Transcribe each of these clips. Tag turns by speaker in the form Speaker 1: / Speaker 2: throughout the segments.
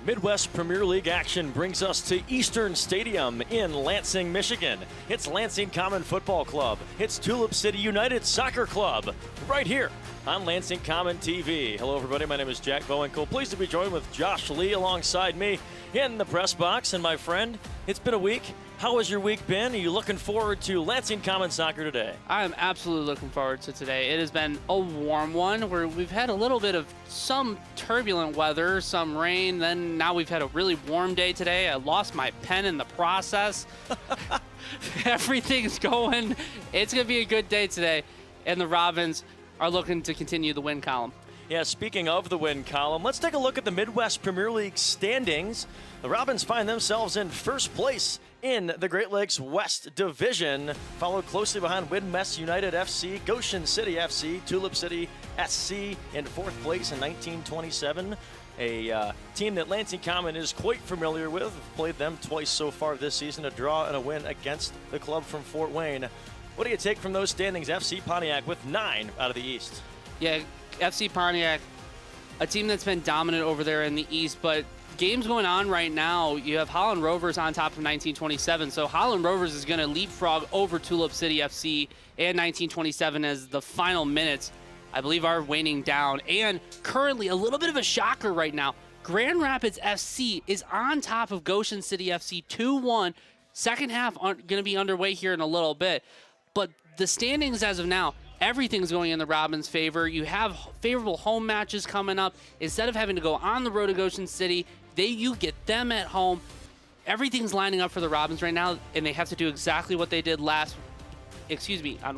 Speaker 1: Midwest Premier League action brings us to Eastern Stadium in Lansing, Michigan. It's Lansing Common Football Club. It's Tulip City United Soccer Club right here on Lansing Common TV. Hello, everybody. My name is Jack Bowenko. Pleased to be joined with Josh Lee alongside me in the press box. And my friend, it's been a week. How has your week been? Are you looking forward to Lansing Common Soccer today?
Speaker 2: I am absolutely looking forward to today. It has been a warm one where we've had a little bit of some turbulent weather, some rain, then now we've had a really warm day today. I lost my pen in the process. Everything's going. It's going to be a good day today, and the Robins are looking to continue the win column.
Speaker 1: Yeah, speaking of the win column, let's take a look at the Midwest Premier League standings. The Robins find themselves in first place in the Great Lakes West Division, followed closely behind Midwest United FC, Goshen City FC, Tulip City SC in fourth place in 1927. A team that Lansing Common is quite familiar with. We've played them twice so far this season, a draw and a win against the club from Fort Wayne. What do you take from those standings? FC Pontiac with 9 out of the East.
Speaker 2: Yeah, FC Pontiac, a team that's been dominant over there in the East, but games going on right now. You have Holland Rovers on top of 1927, so Holland Rovers is going to leapfrog over Tulip City FC and 1927 as the final minutes, I believe, are waning down. And currently, a little bit of a shocker right now, Grand Rapids FC is on top of Goshen City FC 2-1. Second half going to be underway here in a little bit, but the standings as of now, everything's going in the Robins' favor. You have favorable home matches coming up. Instead of having to go on the road to Goshen City, you get them at home. Everything's lining up for the Robins right now, and they have to do exactly what they did on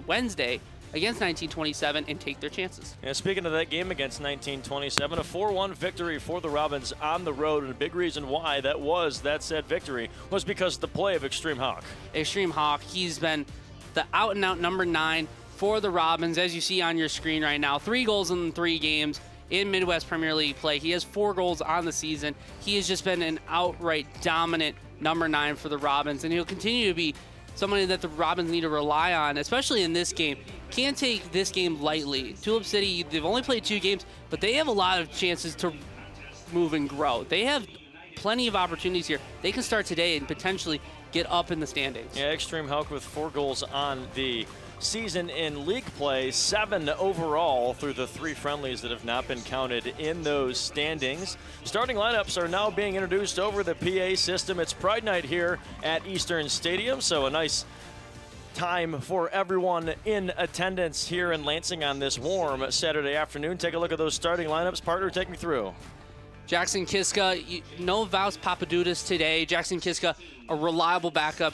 Speaker 2: Wednesday against 1927 and take their chances.
Speaker 1: Yeah, speaking of that game against 1927, a 4-1 victory for the Robins on the road, and a big reason why that said victory was because of the play of Extreme Hawk.
Speaker 2: Extreme Hawk, he's been the out-and-out number 9 for the Robins, as you see on your screen right now. 3 goals in 3 games in Midwest Premier League play. He has 4 goals on the season. He has just been an outright dominant number 9 for the Robins, and he'll continue to be somebody that the Robins need to rely on, especially in this game. Can't take this game lightly. Tulip City, they've only played 2 games, but they have a lot of chances to move and grow. They have plenty of opportunities here. They can start today and potentially get up in the standings.
Speaker 1: Yeah, Extreme Hawk with 4 goals on the season in league play, 7 overall through the 3 friendlies that have not been counted in those standings. Starting lineups are now being introduced over the PA system. It's Pride Night here at Eastern Stadium, so a nice time for everyone in attendance here in Lansing on this warm Saturday afternoon. Take a look at those starting lineups. Partner, take me through.
Speaker 2: Jackson Kiska, no Vaus Papadudis today. Jackson Kiska, a reliable backup.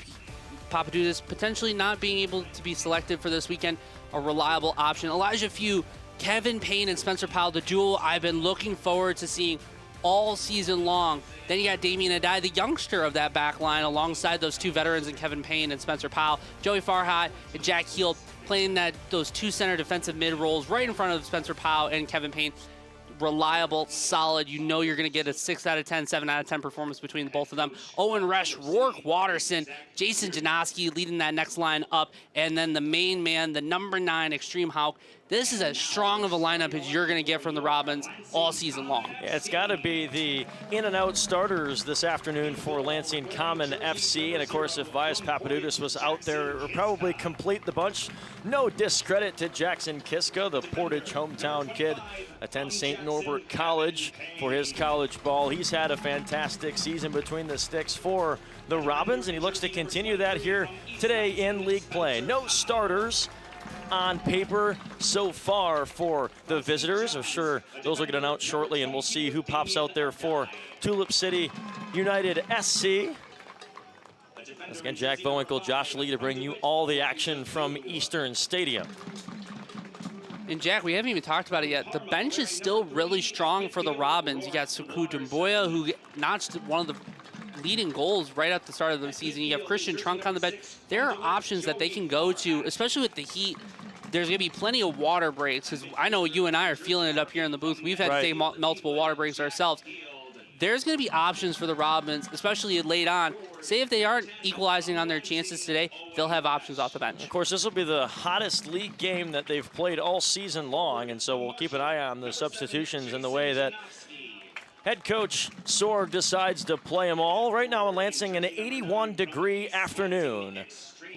Speaker 2: Papadudis potentially not being able to be selected for this weekend, a reliable option. Elijah Few, Kevin Payne, and Spencer Powell, the duo I've been looking forward to seeing all season long. Then you got Damian Adai, the youngster of that back line, alongside those 2 veterans in Kevin Payne and Spencer Powell. Joey Farhat and Jack Heald playing those 2 center defensive mid roles right in front of Spencer Powell and Kevin Payne. Reliable, solid. You know you're going to get a 6 out of 10, 7 out of 10 performance between both of them. Owen Resch, Rourke Watterson, Jason Janoski leading that next line up, and then the main man, the number 9, Extreme Hawk. This is as strong of a lineup as you're going to get from the Robins all season long.
Speaker 1: Yeah, it's got to be the in-and-out starters this afternoon for Lansing Common FC. And, of course, if Vaus Papadudis was out there, it would probably complete the bunch. No discredit to Jackson Kiska, the Portage hometown kid, attends St. Norbert College for his college ball. He's had a fantastic season between the sticks for the Robins, and he looks to continue that here today in league play. No starters on paper so far for the visitors. I'm sure those will get announced shortly, and we'll see who pops out there for Tulip City United SC. Once again, Jack Bowenko, Josh Lee to bring you all the action from Eastern Stadium.
Speaker 2: And Jack, we haven't even talked about it yet. The bench is still really strong for the Robins. You got Suku Dumboya, who notched one of the leading goals right at the start of the season. You have Christian Trunk on the bench. There are options that they can go to, especially with the heat. There's going to be plenty of water breaks, because I know you and I are feeling it up here in the booth. We've had to take multiple water breaks ourselves. There's going to be options for the Robins, especially late on. Say if they aren't equalizing on their chances today, they'll have options off the bench.
Speaker 1: Of course, this will be the hottest league game that they've played all season long, and so we'll keep an eye on the substitutions and the way that Head coach Sorg decides to play them all. Right now in Lansing, an 81-degree afternoon.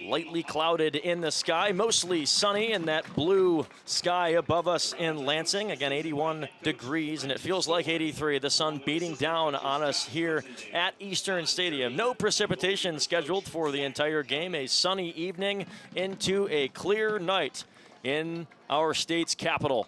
Speaker 1: Lightly clouded in the sky, mostly sunny in that blue sky above us in Lansing. Again, 81 degrees, and it feels like 83. The sun beating down on us here at Eastern Stadium. No precipitation scheduled for the entire game. A sunny evening into a clear night in our state's capital.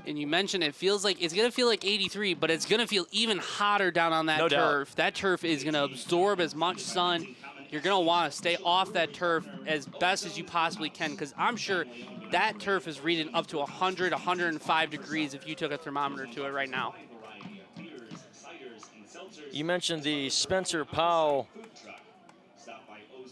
Speaker 2: And you mentioned it feels like it's going to feel like 83, but it's going to feel even hotter down on that
Speaker 1: No
Speaker 2: turf.
Speaker 1: doubt.
Speaker 2: That turf is going to absorb as much sun. You're going to want to stay off that turf as best as you possibly can, because I'm sure that turf is reading up to 100, 105 degrees if you took a thermometer to it right now.
Speaker 1: You mentioned the Spencer Powell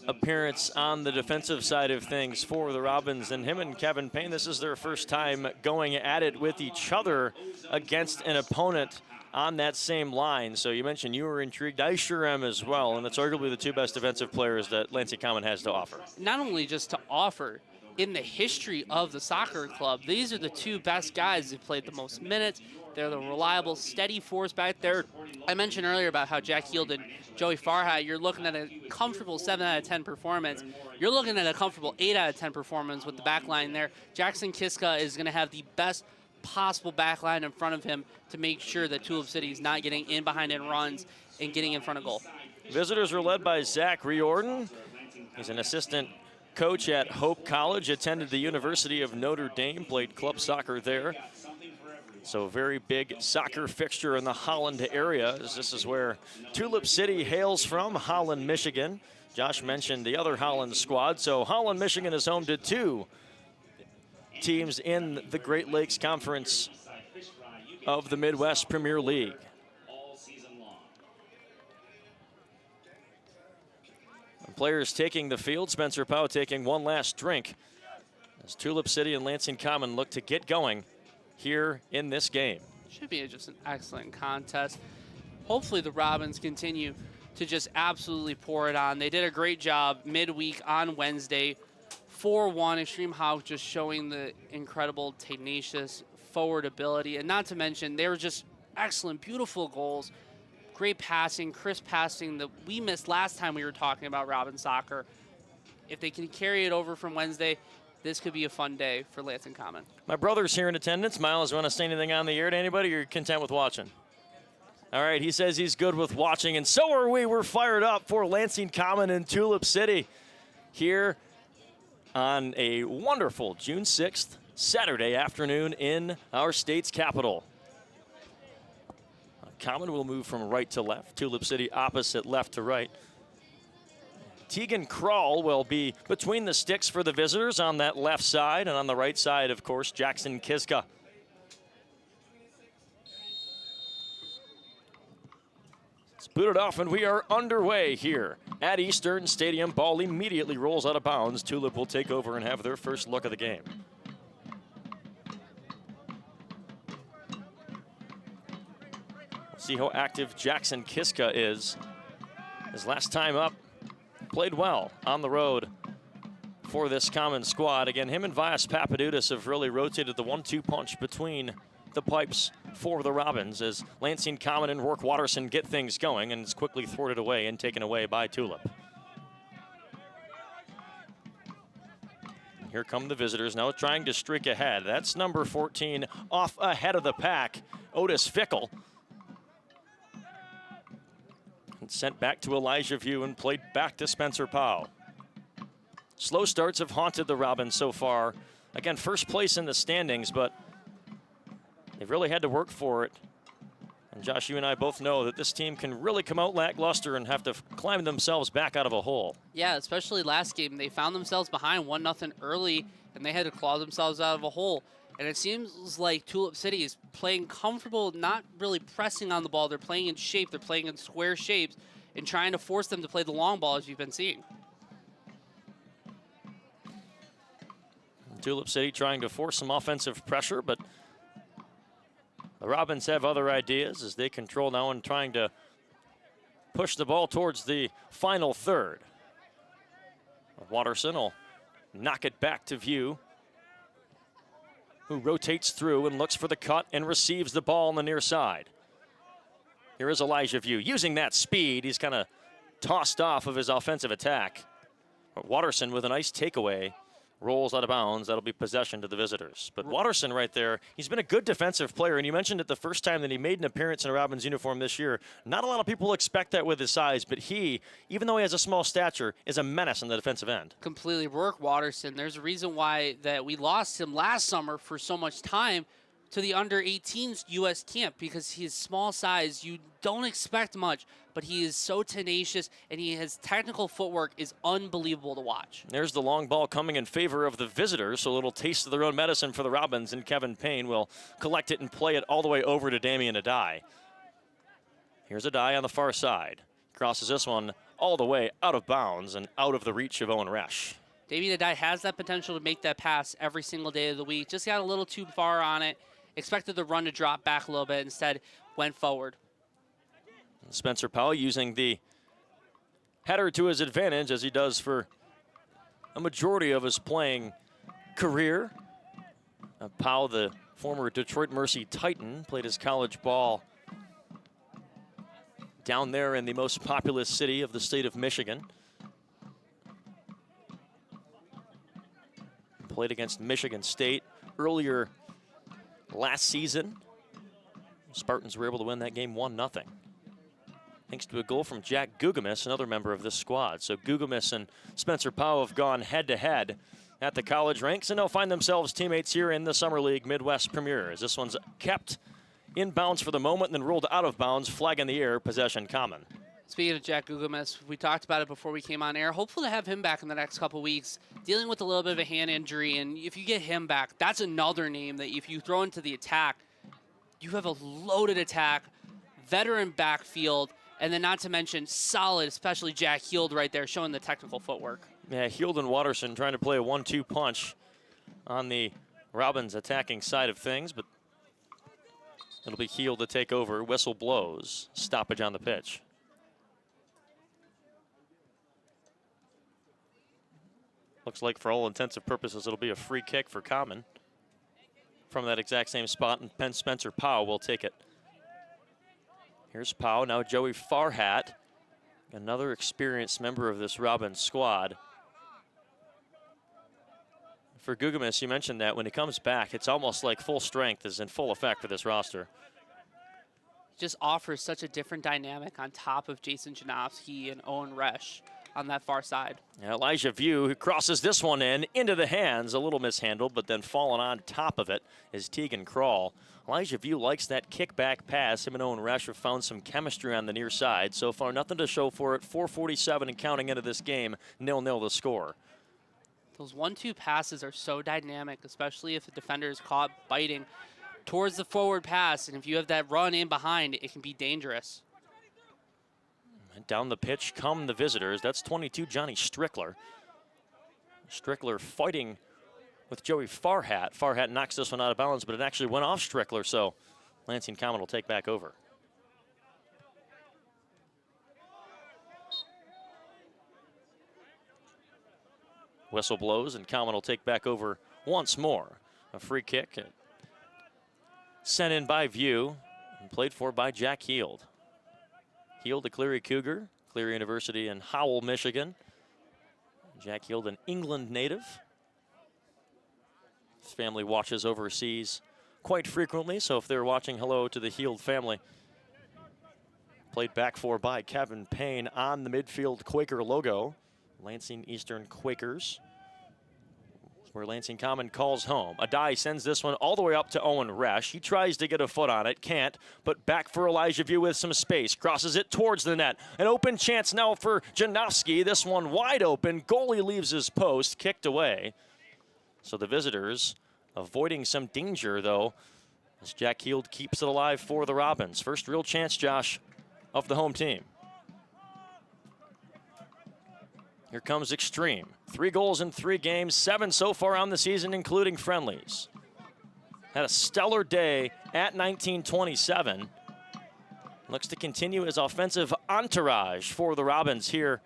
Speaker 1: appearance on the defensive side of things for the Robins, and him and Kevin Payne, this is their first time going at it with each other against an opponent on that same line. So you mentioned you were intrigued. I sure am as well, and it's arguably the two best defensive players that Lansing Common has to offer.
Speaker 2: Not only just to offer, in the history of the soccer club, these are the two best guys who played the most minutes. They're the reliable, steady force back there. I mentioned earlier about how Jack Heald and Joey Farhat, you're looking at a comfortable 7 out of 10 performance. You're looking at a comfortable 8 out of 10 performance with the back line there. Jackson Kiska is going to have the best possible back line in front of him to make sure that Tulip City is not getting in behind in runs and getting in front of goal.
Speaker 1: Visitors are led by Zach Riordan. He's an assistant coach at Hope College, attended the University of Notre Dame, played club soccer there. So a very big soccer fixture in the Holland area, as this is where Tulip City hails from, Holland, Michigan. Josh mentioned the other Holland squad, so Holland, Michigan is home to two teams in the Great Lakes Conference of the Midwest Premier League. And players taking the field, Spencer Powell taking one last drink as Tulip City and Lansing Common look to get going here in this game.
Speaker 2: Should be just an excellent contest. Hopefully the Robins continue to just absolutely pour it on. They did a great job midweek on Wednesday. 4-1, Extreme Hawk just showing the incredible, tenacious forward ability. And not to mention, they were just excellent, beautiful goals. Great passing, crisp passing that we missed last time we were talking about Robins soccer. If they can carry it over from Wednesday, this could be a fun day for Lansing Common.
Speaker 1: My brother's here in attendance. Miles, you want to say anything on the air to anybody, or you're content with watching? All right, he says he's good with watching, and so are we. We're fired up for Lansing Common and Tulip City here on a wonderful June 6th, Saturday afternoon in our state's capital. Common will move from right to left. Tulip City opposite left to right. Tegan Krall will be between the sticks for the visitors on that left side, and on the right side, of course, Jackson Kiska. Let's boot it off, and we are underway here at Eastern Stadium. Ball immediately rolls out of bounds. Tulip will take over and have their first look of the game. See how active Jackson Kiska is. His last time up, played well on the road for this Common squad. Again, him and Vias Papadudis have really rotated the 1-2 punch between the pipes for the Robins as Lansing Common and Rourke Watterson get things going, and it's quickly thwarted away and taken away by Tulip. Here come the visitors now trying to streak ahead. That's number 14 off ahead of the pack, Otis Fickle. And sent back to Elijah View and played back to Spencer Powell. Slow starts have haunted the Robins so far. Again, first place in the standings, but they've really had to work for it. And Josh, you and I both know that this team can really come out lackluster and have to climb themselves back out of a hole.
Speaker 2: Yeah, especially last game. They found themselves behind 1-0 early, and they had to claw themselves out of a hole. And it seems like Tulip City is playing comfortable, not really pressing on the ball. They're playing in shape. They're playing in square shapes and trying to force them to play the long ball, as you've been seeing.
Speaker 1: Tulip City trying to force some offensive pressure, but the Robins have other ideas as they control now and trying to push the ball towards the final third. Watterson will knock it back to View. who rotates through and looks for the cut and receives the ball on the near side. Here is Elijah View using that speed. He's kind of tossed off of his offensive attack. But Watterson with a nice takeaway rolls out of bounds. That'll be possession to the visitors. But Watterson right there, he's been a good defensive player, and you mentioned it the first time that he made an appearance in a Robins uniform this year. Not a lot of people expect that with his size, but he, even though he has a small stature, is a menace on the defensive end.
Speaker 2: Completely. Rourke Watterson, there's a reason why that we lost him last summer for so much time to the under-18s U.S. camp, because his small size, you don't expect much, but he is so tenacious, and his technical footwork is unbelievable to watch.
Speaker 1: There's the long ball coming in favor of the visitors, so a little taste of their own medicine for the Robins, and Kevin Payne will collect it and play it all the way over to Damian Adai. Here's Adai on the far side. Crosses this one all the way out of bounds and out of the reach of Owen Resch.
Speaker 2: Damian Adai has that potential to make that pass every single day of the week. Just got a little too far on it. Expected the run to drop back a little bit. Instead, went forward.
Speaker 1: Spencer Powell using the header to his advantage, as he does for a majority of his playing career. Powell, the former Detroit Mercy Titan, played his college ball down there in the most populous city of the state of Michigan. Played against Michigan State earlier last season. Spartans were able to win that game 1-0. Thanks to a goal from Jack Gugamis, another member of this squad. So Gugamis and Spencer Powell have gone head-to-head at the college ranks, and they'll find themselves teammates here in the Summer League Midwest Premier, as this one's kept in bounds for the moment and then rolled out of bounds, flag in the air, possession common.
Speaker 2: Speaking of Jack Gugamis, we talked about it before we came on air. Hopeful to have him back in the next couple weeks, dealing with a little bit of a hand injury. And if you get him back, that's another name that if you throw into the attack, you have a loaded attack, veteran backfield, and then not to mention solid, especially Jack Heald right there, showing the technical footwork.
Speaker 1: Yeah, Heald and Watterson trying to play a 1-2 punch on the Robins attacking side of things, but it'll be Heald to take over. Whistle blows. Stoppage on the pitch. Looks like for all intents and purposes it'll be a free kick for Common from that exact same spot, and Penn Spencer Powell will take it. Here's Powell, now Joey Farhat, another experienced member of this Robins squad. For Gugamis, you mentioned that when he comes back, it's almost like full strength is in full effect for this roster.
Speaker 2: Just offers such a different dynamic on top of Jason Janowski and Owen Resch on that far side.
Speaker 1: Yeah, Elijah View, who crosses this one in into the hands, a little mishandled, but then falling on top of it is Tegan Krall. Elijah View likes that kickback pass. Him and Owen Resch have found some chemistry on the near side. So far, nothing to show for it. 4:47 and counting into this game, 0-0 the score.
Speaker 2: Those 1-2 passes are so dynamic, especially if the defender is caught biting towards the forward pass. And if you have that run in behind, it can be dangerous.
Speaker 1: And down the pitch come the visitors. That's 22, Johnny Strickler. Strickler fighting with Joey Farhat. Farhat knocks this one out of bounds, but it actually went off Strickler, so Lansing Common will take back over. Whistle blows, and Common will take back over once more. A free kick sent in by View and played for by Jack Heald. Heald, a Cleary Cougar, Cleary University in Howell, Michigan. Jack Heald, an England native. His family watches overseas quite frequently, so if they're watching, hello to the Heald family. Played back for by Kevin Payne on the midfield Quaker logo. Lansing Eastern Quakers. Where Lansing Common calls home. Adai sends this one all the way up to Owen Resch. He tries to get a foot on it, can't, but back for Elijah View with some space. Crosses it towards the net. An open chance now for Janowski. This one wide open. Goalie leaves his post, kicked away. So the visitors avoiding some danger, though, as Jack Heald keeps it alive for the Robins. First real chance, Josh, of the home team. Here comes Extreme. 3 goals in 3 games, 7 so far on the season, including friendlies. Had a stellar day at 1927. Looks to continue his offensive entourage for the Robins here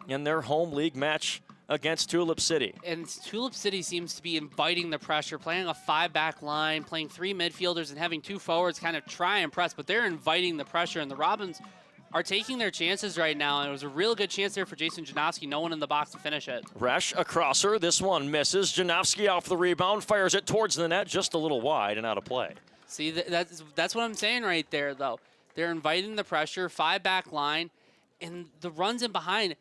Speaker 1: in their home league match against Tulip City.
Speaker 2: And Tulip City seems to be inviting the pressure, playing a 5-back line, playing 3 midfielders, and having 2 forwards kind of try and press, but they're inviting the pressure, and the Robins are taking their chances right now, and it was a real good chance there for Jason Janowski, no one in the box to finish it.
Speaker 1: Resch, a crosser. This one misses. Janowski off the rebound, fires it towards the net, just a little wide and out of play.
Speaker 2: See, that's what I'm saying right there, though. They're inviting the pressure, 5-back line, and the runs in behind.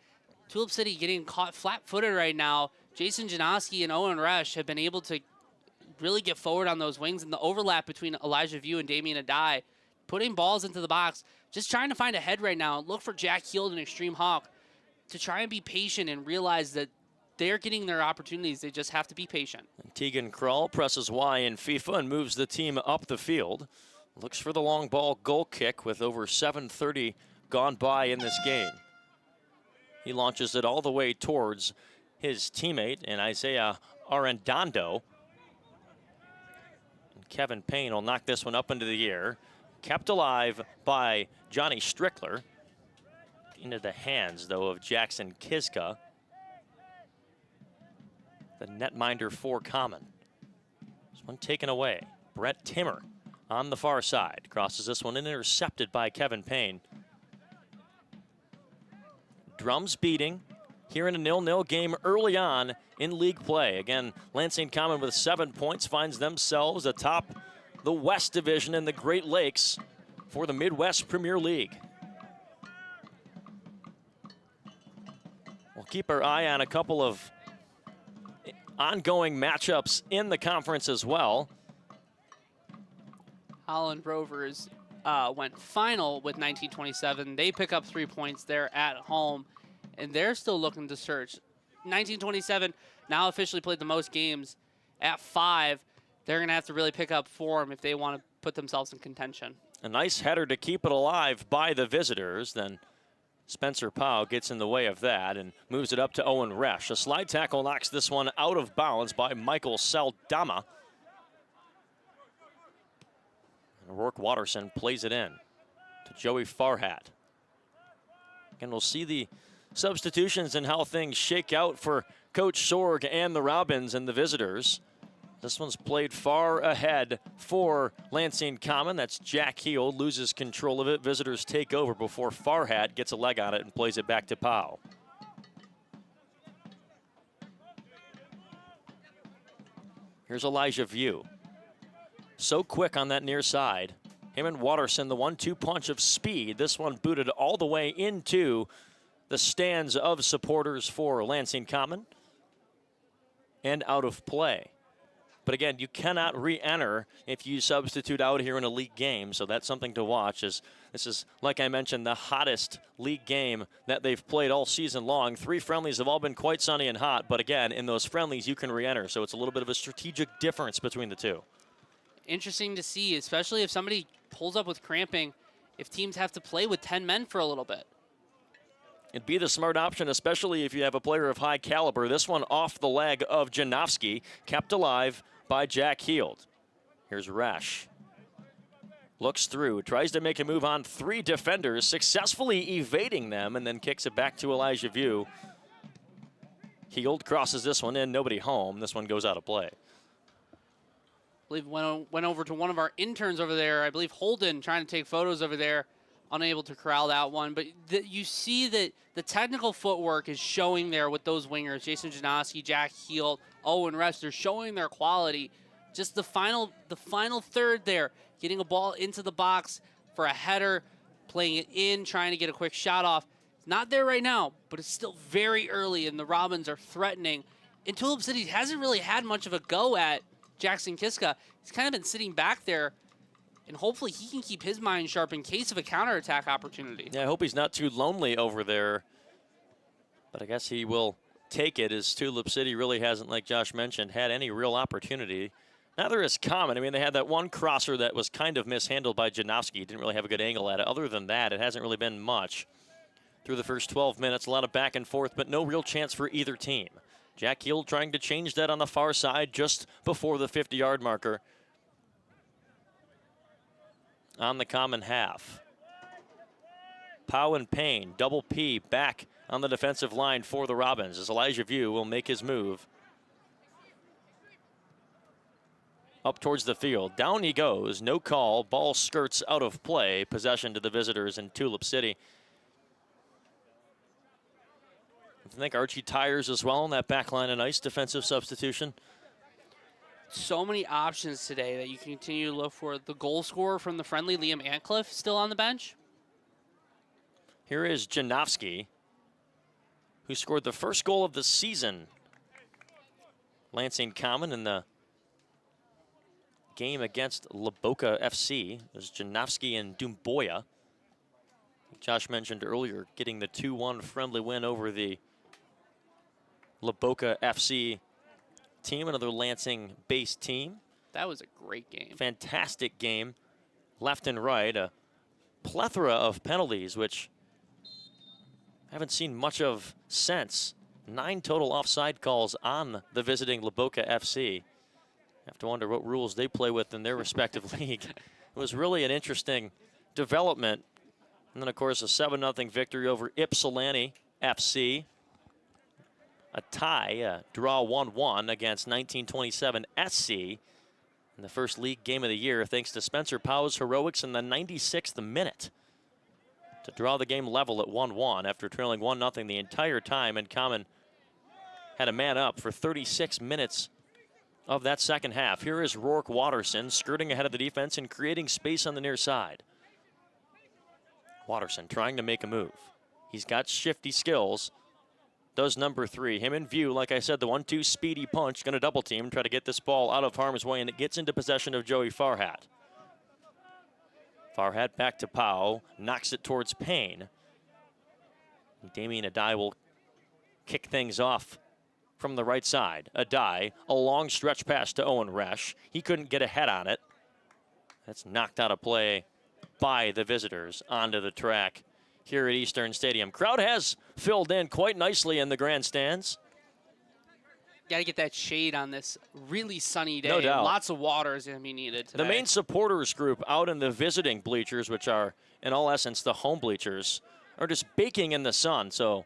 Speaker 2: Tulip City getting caught flat-footed right now. Jason Janowski and Owen Resch have been able to really get forward on those wings, and the overlap between Elijah View and Damian Adai, putting balls into the box, just trying to find a head right now. Look for Jack Heald and Extreme Hawk to try and be patient and realize that they're getting their opportunities. They just have to be patient.
Speaker 1: And Tegan Krull presses Y in FIFA and moves the team up the field. Looks for the long ball goal kick with over 7:30 gone by in this game. He launches it all the way towards his teammate and Isaiah Arendando. And Kevin Payne will knock this one up into the air. Kept alive by Johnny Strickler. Into the hands, though, of Jackson Kiska, the netminder for Common. This one taken away. Brett Timmer on the far side. Crosses this one in, intercepted by Kevin Payne. Drums beating here in a 0-0 game early on in league play. Again, Lansing Common with 7 points finds themselves atop the West Division in the Great Lakes for the Midwest Premier League. We'll keep our eye on a couple of ongoing matchups in the conference as well.
Speaker 2: Holland Rovers went final with 1927. They pick up 3 points there at home, and they're still looking to search. 1927 now officially played the most games at 5. They're going to have to really pick up form if they want to put themselves in contention.
Speaker 1: A nice header to keep it alive by the visitors. Then Spencer Powell gets in the way of that and moves it up to Owen Resch. A slide tackle knocks this one out of bounds by Michael Saldama. And Rourke Watterson plays it in to Joey Farhat. And we'll see the substitutions and how things shake out for Coach Sorg and the Robins and the visitors. This one's played far ahead for Lansing Common. That's Jack Heald, loses control of it. Visitors take over before Farhat gets a leg on it and plays it back to Powell. Here's Elijah View. So quick on that near side. Him and Watterson, the 1-2 punch of speed. This one booted all the way into the stands of supporters for Lansing Common and out of play. But again, you cannot re-enter if you substitute out here in a league game, so that's something to watch. As this is, like I mentioned, the hottest league game that they've played all season long. 3 friendlies have all been quite sunny and hot, but again, in those friendlies, you can re-enter, so it's a little bit of a strategic difference between the two.
Speaker 2: Interesting to see, especially if somebody pulls up with cramping, if teams have to play with 10 men for a little bit.
Speaker 1: It'd be the smart option, especially if you have a player of high caliber. This one off the leg of Janowski, kept alive by Jack Heald. Here's Resch. Looks through, tries to make a move on 3 defenders, successfully evading them, and then kicks it back to Elijah View. Heald crosses this one in, nobody home. This one goes out of play.
Speaker 2: I believe went over to one of our interns over there. I believe Holden trying to take photos over there, unable to corral that one. But you see that the technical footwork is showing there with those wingers. Jason Janowski, Jack Heald, Owen Resch, they're showing their quality. Just the final third there, getting a ball into the box for a header, playing it in, trying to get a quick shot off. It's not there right now, but it's still very early, and the Robins are threatening. And Tulip City hasn't really had much of a go at Jackson Kiska. He's kind of been sitting back there, and hopefully he can keep his mind sharp in case of a counterattack opportunity.
Speaker 1: Yeah, I hope he's not too lonely over there, but I guess he will take it, as Tulip City really hasn't, like Josh mentioned, had any real opportunity. Neither is Common. I mean, they had that one crosser that was kind of mishandled by Janowski. He didn't really have a good angle at it. Other than that, it hasn't really been much through the first 12 minutes. A lot of back and forth, but no real chance for either team. Jack Heald trying to change that on the far side just before the 50-yard marker on the Common half. Powell and Payne, double P back on the defensive line for the Robins as Elijah View will make his move. Up towards the field. Down he goes. No call. Ball skirts out of play. Possession to the visitors in Tulip City. I think Archie Tyers as well on that back line. A nice defensive substitution.
Speaker 2: So many options today that you can continue to look for. The goal scorer from the friendly, Liam Antcliffe, still on the bench.
Speaker 1: Here is Janowski, who scored the first goal of the season. Lansing Common in the game against Laboka FC. It was Janowski and Dumboya. Josh mentioned earlier getting the 2-1 friendly win over the Laboka FC team, another Lansing-based team.
Speaker 2: That was a great game.
Speaker 1: Fantastic game, left and right. A plethora of penalties, which I haven't seen much of since. 9 total offside calls on the visiting Laboka FC. Have to wonder what rules they play with in their respective league. It was really an interesting development. And then, of course, a 7-0 victory over Ypsilanti FC. A tie, a draw 1-1 against 1927 SC in the first league game of the year, thanks to Spencer Powell's heroics in the 96th minute to draw the game level at 1-1 after trailing 1-0 the entire time. And Common had a man up for 36 minutes of that second half. Here is Rourke Watterson skirting ahead of the defense and creating space on the near side. Watterson trying to make a move. He's got shifty skills. Does number 3. Him in view, like I said, the 1-2 speedy punch. Going to double team, try to get this ball out of harm's way, and it gets into possession of Joey Farhat. Farhat back to Powell, knocks it towards Payne. Damien Adai will kick things off from the right side. Adai, a long stretch pass to Owen Resch. He couldn't get a head on it. That's knocked out of play by the visitors onto the track here at Eastern Stadium. Crowd has filled in quite nicely in the grandstands.
Speaker 2: Got to get that shade on this really sunny day.
Speaker 1: No doubt.
Speaker 2: Lots of water is going to be needed today.
Speaker 1: The main supporters group out in the visiting bleachers, which are in all essence the home bleachers, are just baking in the sun. So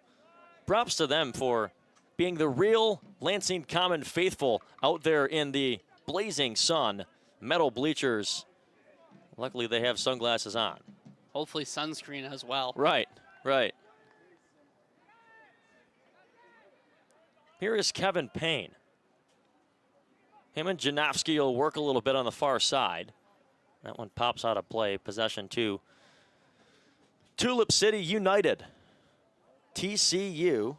Speaker 1: props to them for being the real Lansing Common faithful out there in the blazing sun. Metal bleachers. Luckily they have sunglasses on.
Speaker 2: Hopefully sunscreen as well.
Speaker 1: Right, right. Here is Kevin Payne. Him and Janowski will work a little bit on the far side. That one pops out of play. Possession to Tulip City United. TCU,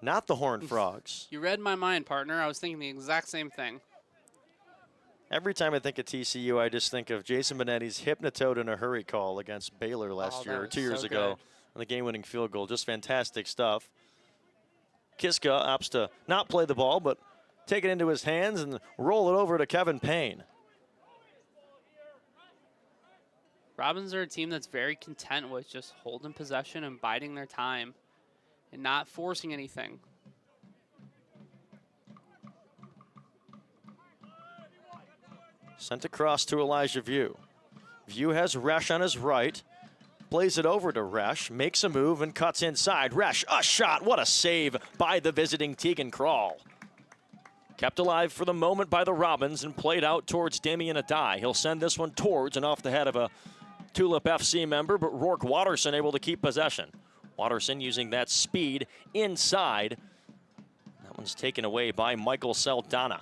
Speaker 1: not the Horned Frogs.
Speaker 2: You read my mind, partner. I was thinking the exact same thing.
Speaker 1: Every time I think of TCU, I just think of Jason Benetti's hypnotoad in a hurry call against Baylor last year, or 2 years ago, on the game-winning field goal. Just fantastic stuff. Kiska opts to not play the ball, but take it into his hands and roll it over to Kevin Payne.
Speaker 2: Robins are a team that's very content with just holding possession and biding their time and not forcing anything.
Speaker 1: Sent across to Elijah View. View has Resch on his right. Plays it over to Resch. Makes a move and cuts inside. Resch, a shot. What a save by the visiting Tegan Krall. Kept alive for the moment by the Robins and played out towards Damien Adai. He'll send this one towards and off the head of a Tulip FC member, but Rourke Watterson able to keep possession. Watterson using that speed inside. That one's taken away by Michael Saldana.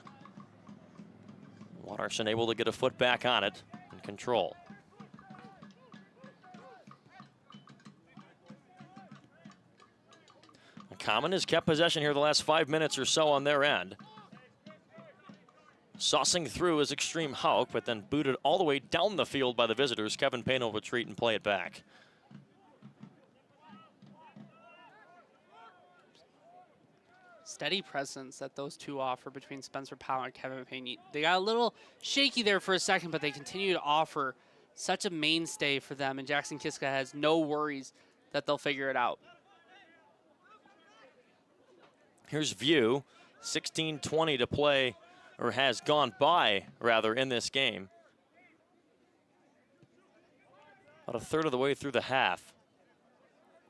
Speaker 1: Watterson able to get a foot back on it and control. Common has kept possession here the last 5 minutes or so on their end. Saucing through is Extreme Hauk, but then booted all the way down the field by the visitors. Kevin Payne will retreat and play it back.
Speaker 2: Steady presence that those two offer between Spencer Powell and Kevin Payne. They got a little shaky there for a second, but they continue to offer such a mainstay for them, and Jackson Kiska has no worries that they'll figure it out.
Speaker 1: Here's View, 16:20 to play, or has gone by, rather, in this game. About a third of the way through the half.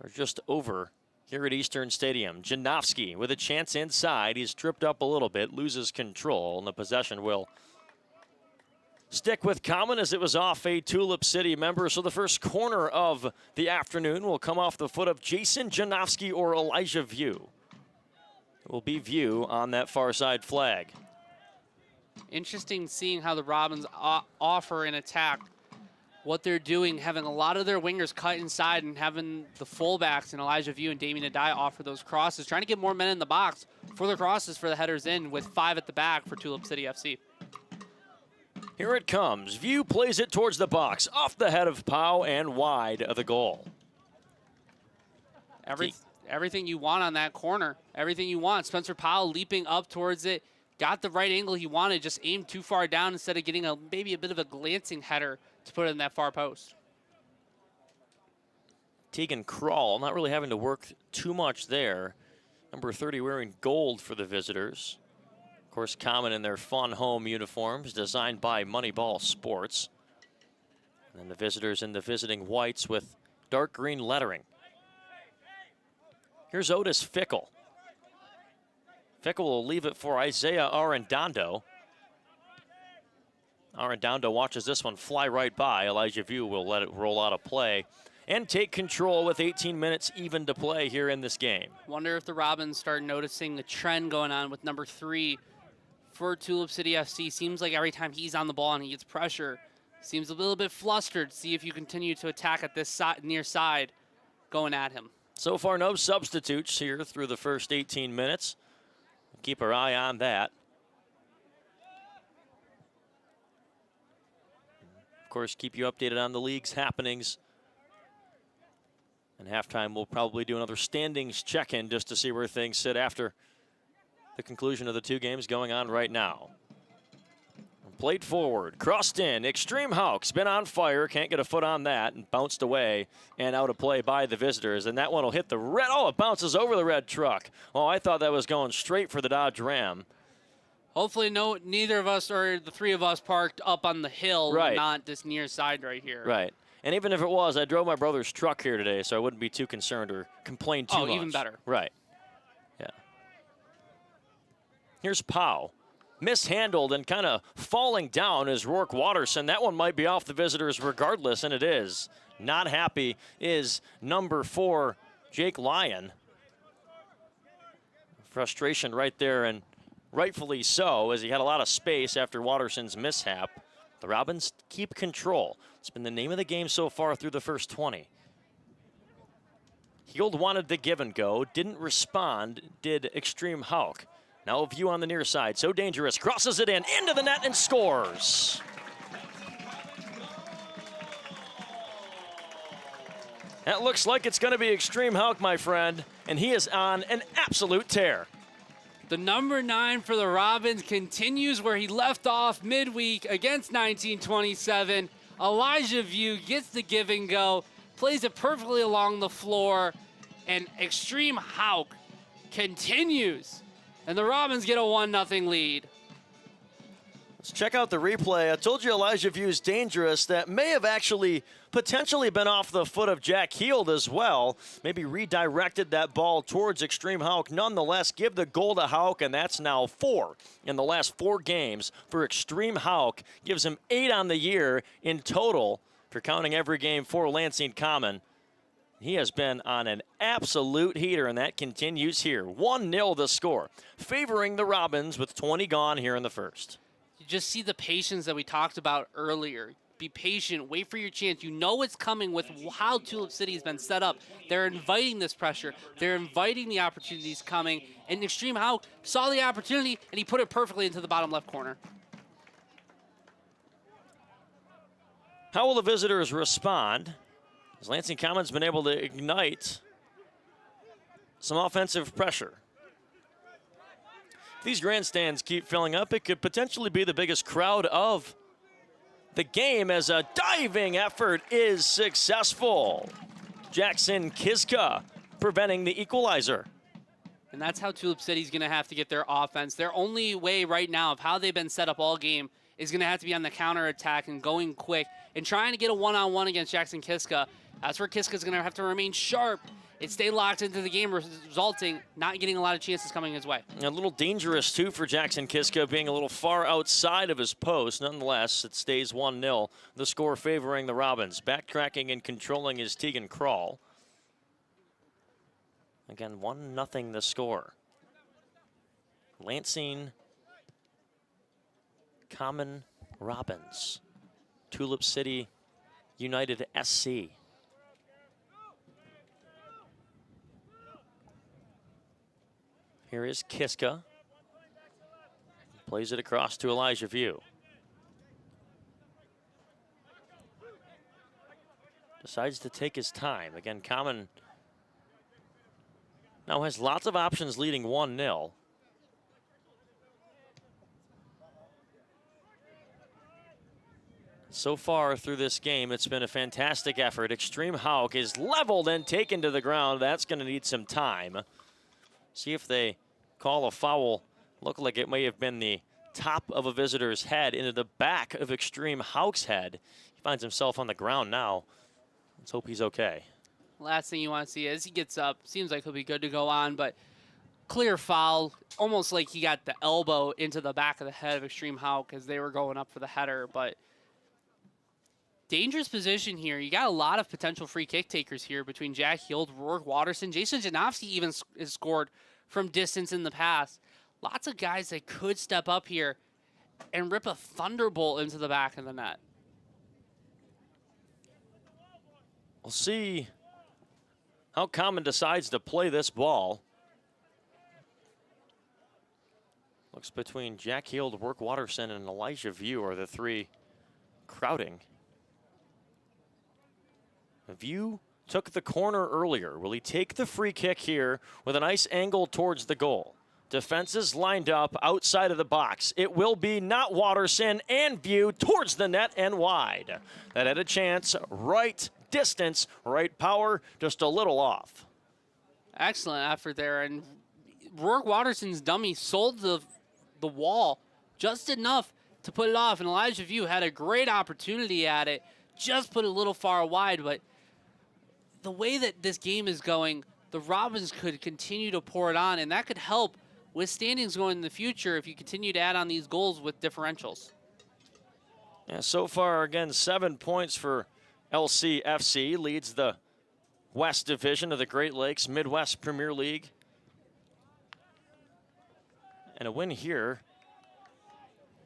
Speaker 1: or just over here at Eastern Stadium. Janowski with a chance inside. He's tripped up a little bit, loses control, and the possession will stick with Common as it was off a Tulip City member. So the first corner of the afternoon will come off the foot of Jason Janowski or Elijah View. It will be View on that far side flag.
Speaker 2: Interesting seeing how the Robins offer an attack. What they're doing, having a lot of their wingers cut inside and having the fullbacks and Elijah View and Damien Adai offer those crosses, trying to get more men in the box for the crosses for the headers in with 5 at the back for Tulip City FC.
Speaker 1: Here it comes. View plays it towards the box, off the head of Pau and wide of the goal.
Speaker 2: Everything you want on that corner, everything you want. Spencer Powell leaping up towards it, got the right angle he wanted, just aimed too far down instead of getting maybe a bit of a glancing header to put it in that far post.
Speaker 1: Tegan Krall not really having to work too much there. Number 30 wearing gold for the visitors. Of course, Common in their fun home uniforms designed by Moneyball Sports. And then the visitors in the visiting whites with dark green lettering. Here's Otis Fickle. Fickle will leave it for Isaiah Arredondo. Arredondo watches this one fly right by. Elijah View will let it roll out of play and take control with 18 minutes even to play here in this game.
Speaker 2: Wonder if the Robins start noticing the trend going on with number 3 for Tulip City FC. Seems like every time he's on the ball and he gets pressure, seems a little bit flustered. See if you continue to attack at this near side going at him. So
Speaker 1: far, no substitutes here through the first 18 minutes. Keep our eye on that. Of course, keep you updated on the league's happenings. And halftime, we'll probably do another standings check-in just to see where things sit after the conclusion of the 2 games going on right now. Played forward, crossed in. Extreme Hauk's been on fire. Can't get a foot on that and bounced away and out of play by the visitors. And that one will hit the red. Oh, it bounces over the red truck. Oh, I thought that was going straight for the Dodge Ram.
Speaker 2: Hopefully neither of us or the 3 of us parked up on the hill, right, not this near side right here.
Speaker 1: Right. And even if it was, I drove my brother's truck here today, so I wouldn't be too concerned or complain too much.
Speaker 2: Oh, even better.
Speaker 1: Right. Yeah. Here's Pau. Mishandled and kind of falling down is Rourke Watterson. That one might be off the visitors regardless, and it is. Not happy is number 4, Jake Lyon. Frustration right there, and rightfully so, as he had a lot of space after Watterson's mishap. The Robins keep control. It's been the name of the game so far through the first 20. Heald wanted the give and go, didn't respond, did Extreme Hauk. Now a View on the near side, so dangerous, crosses it in, into the net and scores. That looks like it's gonna be Extreme Hauk, my friend, and he is on an absolute tear.
Speaker 2: The number 9 for the Robins continues where he left off midweek against 1927. Elijah View gets the give and go, plays it perfectly along the floor, and Extreme Hauk continues. And the Robins get a 1-0 lead.
Speaker 1: Let's check out the replay. I told you Elijah View's dangerous. That may have actually potentially been off the foot of Jack Heald as well. Maybe redirected that ball towards Extreme Hauk. Nonetheless, give the goal to Hauk, and that's now 4 in the last 4 games for Extreme Hauk. Gives him 8 on the year in total for counting every game for Lansing Common. He has been on an absolute heater, and that continues here. 1-0 the score, favoring the Robins with 20 gone here in the first.
Speaker 2: You just see the patience that we talked about earlier. Be patient, wait for your chance. You know it's coming with how Tulip City has been set up. They're inviting this pressure. They're inviting the opportunities coming. And Extreme Hauk saw the opportunity, and he put it perfectly into the bottom left corner.
Speaker 1: How will the visitors respond? As Lansing Common's been able to ignite some offensive pressure. If these grandstands keep filling up, it could potentially be the biggest crowd of the game as a diving effort is successful. Jackson Kiska preventing the equalizer.
Speaker 2: And that's how Tulip City's going to have to get their offense. Their only way right now of how they've been set up all game is going to have to be on the counterattack and going quick and trying to get a one-on-one against Jackson Kiska. That's where Kiska's going to have to remain sharp it stayed locked into the game, resulting not getting a lot of chances coming his way.
Speaker 1: A little dangerous, too, for Jackson Kiska, being a little far outside of his post. Nonetheless, it stays 1-0, the score favoring the Robins. Backtracking and controlling is Tegan Krall. Again, 1-0 the score. Lansing Common Robins. Tulip City United SC. Here is Kiska. Plays it across to Elijah View. Decides to take his time. Again, Common now has lots of options leading 1-0. So far through this game, it's been a fantastic effort. Extreme Hauk is leveled and taken to the ground. That's going to need some time. See if they call a foul. Looked like it may have been the top of a visitor's head into the back of Extreme Hauk's head. He finds himself on the ground now. Let's hope he's okay.
Speaker 2: Last thing you want to see as he gets up, seems like he'll be good to go on, but clear foul, almost like he got the elbow into the back of the head of Extreme Hauk as they were going up for the header, but dangerous position here. You got a lot of potential free kick takers here between Jack Hield, Rourke Watterson. Jason Janowski even has scored from distance in the past. Lots of guys that could step up here and rip a thunderbolt into the back of the net.
Speaker 1: We'll see how Common decides to play this ball. Looks between Jack Hield, Rourke Watterson, and Elijah View are the three crowding. View took the corner earlier. Will he take the free kick here with a nice angle towards the goal? Defenses lined up outside of the box. It will be not Watterson and View towards the net and wide. That had a chance, right distance, right power, just a little off.
Speaker 2: Excellent effort there, and Rourke Watterson's dummy sold the wall just enough to put it off, and Elijah View had a great opportunity at it, just put it a little far wide, but the way that this game is going, the Robins could continue to pour it on, and that could help with standings going in the future if you continue to add on these goals with differentials.
Speaker 1: Yeah, so far, again, 7 points for LCFC, leads the West Division of the Great Lakes Midwest Premier League. And a win here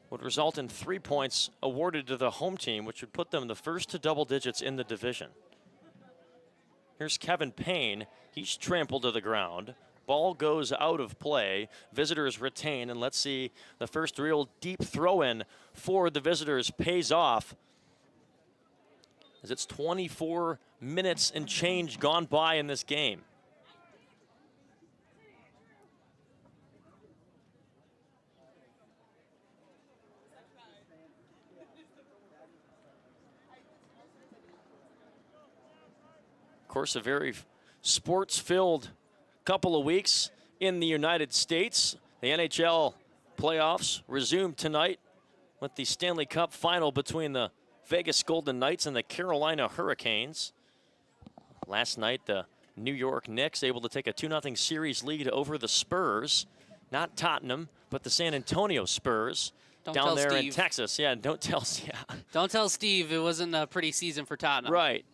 Speaker 1: would result in 3 points awarded to the home team, which would put them the first to double digits in the division. Here's Kevin Payne. He's trampled to the ground. Ball goes out of play. Visitors retain, and let's see, the first real deep throw-in for the visitors pays off, as it's 24 minutes and change gone by in this game. Of course, a very sports-filled couple of weeks in the United States. The NHL playoffs resume tonight with the Stanley Cup final between the Vegas Golden Knights and the Carolina Hurricanes. Last night, the New York Knicks able to take a 2-0 series lead over the Spurs. Not Tottenham, but the San Antonio Spurs down there in Texas. Yeah, don't tell
Speaker 2: Steve it wasn't a pretty season for Tottenham.
Speaker 1: Right.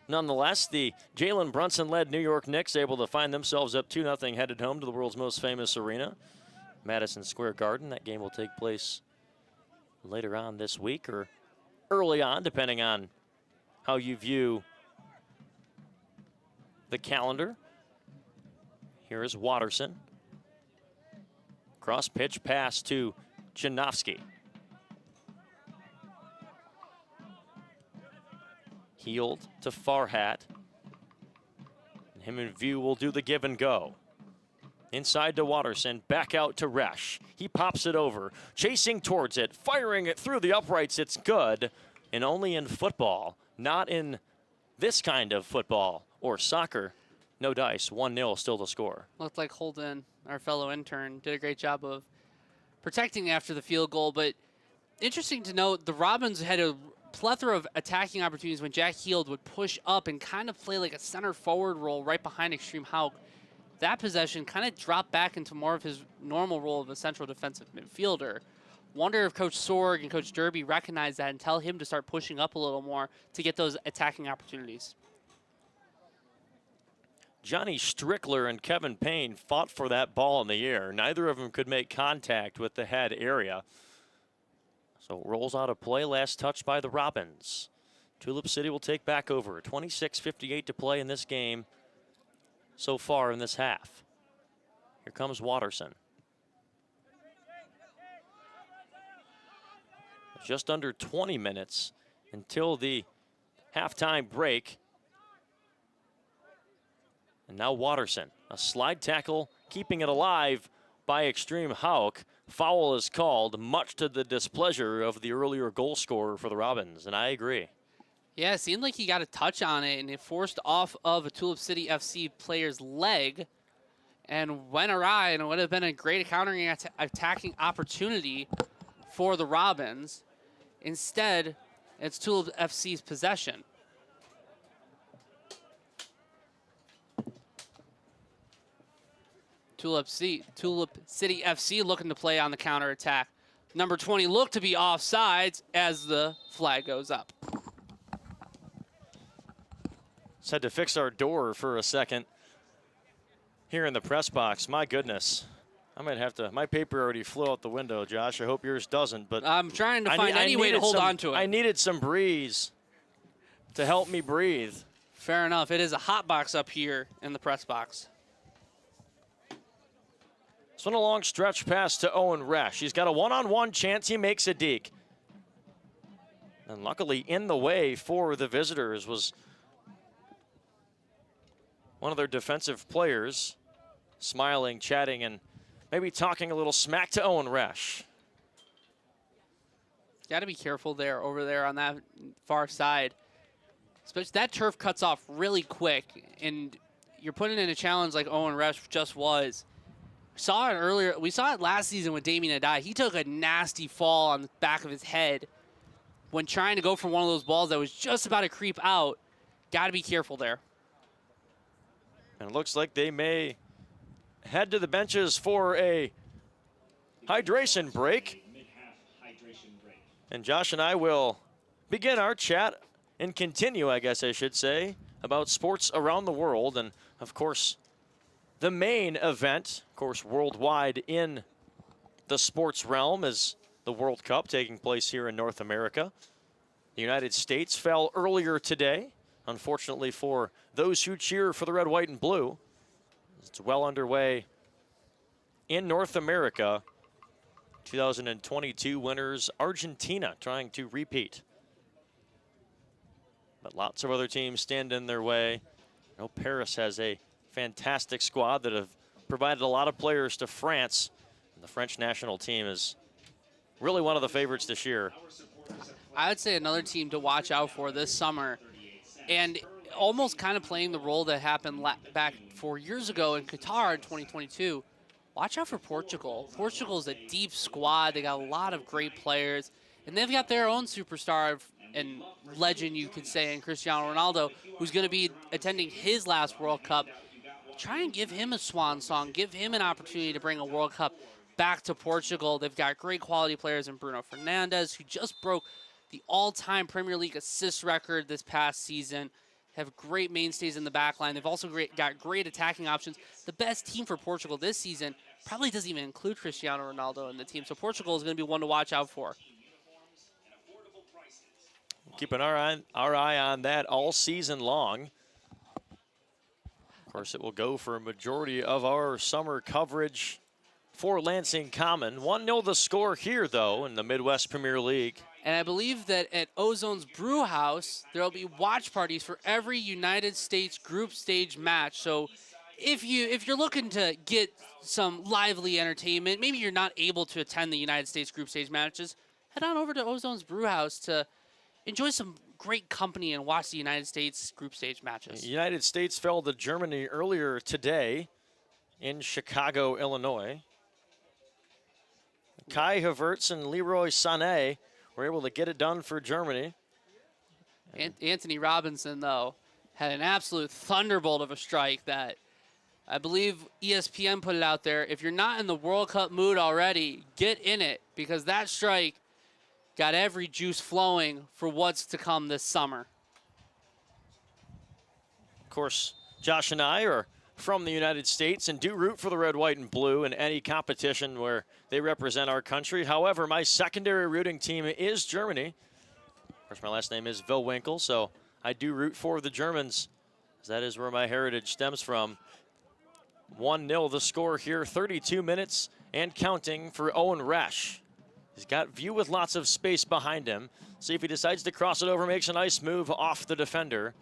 Speaker 1: Nonetheless, the Jalen Brunson-led New York Knicks able to find themselves up 2-0 headed home to the world's most famous arena, Madison Square Garden. That game will take place later on this week or early on, depending on how you view the calendar. Here is Watterson. Cross pitch pass to Janowski. Hield to Farhat. Him and View will do the give and go. Inside to Watterson, back out to Resch. He pops it over, chasing towards it, firing it through the uprights. It's good, and only in football, not in this kind of football or soccer. No dice, 1-0 still to score.
Speaker 2: Looked like Holden, our fellow intern, did a great job of protecting after the field goal, but interesting to note, the Robins had a plethora of attacking opportunities when Jack Heald would push up and kind of play like a center forward role right behind Extreme Hauk. That possession kind of dropped back into more of his normal role of a central defensive midfielder. Wonder if Coach Sorg and Coach Derby recognize that and tell him to start pushing up a little more to get those attacking opportunities.
Speaker 1: Johnny Strickler and Kevin Payne fought for that ball in the air. Neither of them could make contact with the head area. So it rolls out of play, last touch by the Robins. Tulip City will take back over. 26:58 to play in this game so far in this half. Here comes Watterson. Just under 20 minutes until the halftime break. And now Watterson, a slide tackle, keeping it alive by Extreme Hauk. Foul is called, much to the displeasure of the earlier goal scorer for the Robins, and I agree.
Speaker 2: Yeah, it seemed like he got a touch on it, and it forced off of a Tulip City FC player's leg and went awry, and it would have been a great countering attacking opportunity for the Robins. Instead, it's Tulip FC's possession. Tulip City FC looking to play on the counterattack. Number 20 looked to be offsides as the flag goes up.
Speaker 1: Just had to fix our door for a second here in the press box. My goodness. I might have to, my paper already flew out the window, Josh. I hope yours doesn't, but
Speaker 2: I'm trying to find any way to hold on to it.
Speaker 1: I needed some breeze to help me breathe.
Speaker 2: Fair enough. It is a hot box up here in the press box.
Speaker 1: This one a long stretch pass to Owen Resch. He's got a one-on-one chance. He makes a deke. And luckily in the way for the visitors was one of their defensive players, smiling, chatting, and maybe talking a little smack to Owen Resch.
Speaker 2: Got to be careful there, over there on that far side. Especially that turf cuts off really quick, and you're putting in a challenge like Owen Resch just was. Saw it earlier. We saw it last season with Damien Adai. He took a nasty fall on the back of his head when trying to go for one of those balls that was just about to creep out. Got to be careful there.
Speaker 1: And it looks like they may head to the benches for a hydration break. And Josh and I will begin our chat and continue, I guess I should say, about sports around the world. And, of course, the main event, of course, worldwide in the sports realm is the World Cup taking place here in North America. The United States fell earlier today, unfortunately for those who cheer for the red, white, and blue. It's well underway in North America. 2022 winners Argentina trying to repeat. But lots of other teams stand in their way. I know Paris has a fantastic squad that have provided a lot of players to France. And the French national team is really one of the favorites this year.
Speaker 2: I would say another team to watch out for this summer, and almost kind of playing the role that happened back 4 years ago in Qatar in 2022. Watch out for Portugal. Portugal is a deep squad. They got a lot of great players, and they've got their own superstar and legend, you could say, in Cristiano Ronaldo, who's going to be attending his last World Cup. Try and give him a swan song. Give him an opportunity to bring a World Cup back to Portugal. They've got great quality players in Bruno Fernandes, who just broke the all-time Premier League assist record this past season. Have great mainstays in the back line. They've also got great attacking options. The best team for Portugal this season probably doesn't even include Cristiano Ronaldo in the team. So Portugal is going to be one to watch out for.
Speaker 1: Keeping our eye on that all season long. Of course, it will go for a majority of our summer coverage for Lansing Common. 1-0 the score here, though, in the Midwest Premier League.
Speaker 2: And I believe that at Ozone's Brew House, there will be watch parties for every United States group stage match. So if you're looking to get some lively entertainment, maybe you're not able to attend the United States group stage matches, head on over to Ozone's Brew House to enjoy some great company and watch the United States group stage matches.
Speaker 1: The United States fell to Germany earlier today in Chicago, Illinois. Kai Havertz and Leroy Sané were able to get it done for Germany.
Speaker 2: Anthony Robinson, though, had an absolute thunderbolt of a strike that I believe ESPN put it out there. If you're not in the World Cup mood already, get in it, because that strike got every juice flowing for what's to come this summer.
Speaker 1: Of course, Josh and I are from the United States and do root for the red, white, and blue in any competition where they represent our country. However, my secondary rooting team is Germany. Of course, my last name is Wilwinkle, so I do root for the Germans, as that is where my heritage stems from. 1-0 the score here, 32 minutes and counting for Owen Resch. He's got view with lots of space behind him. See if he decides to cross it over, makes a nice move off the defender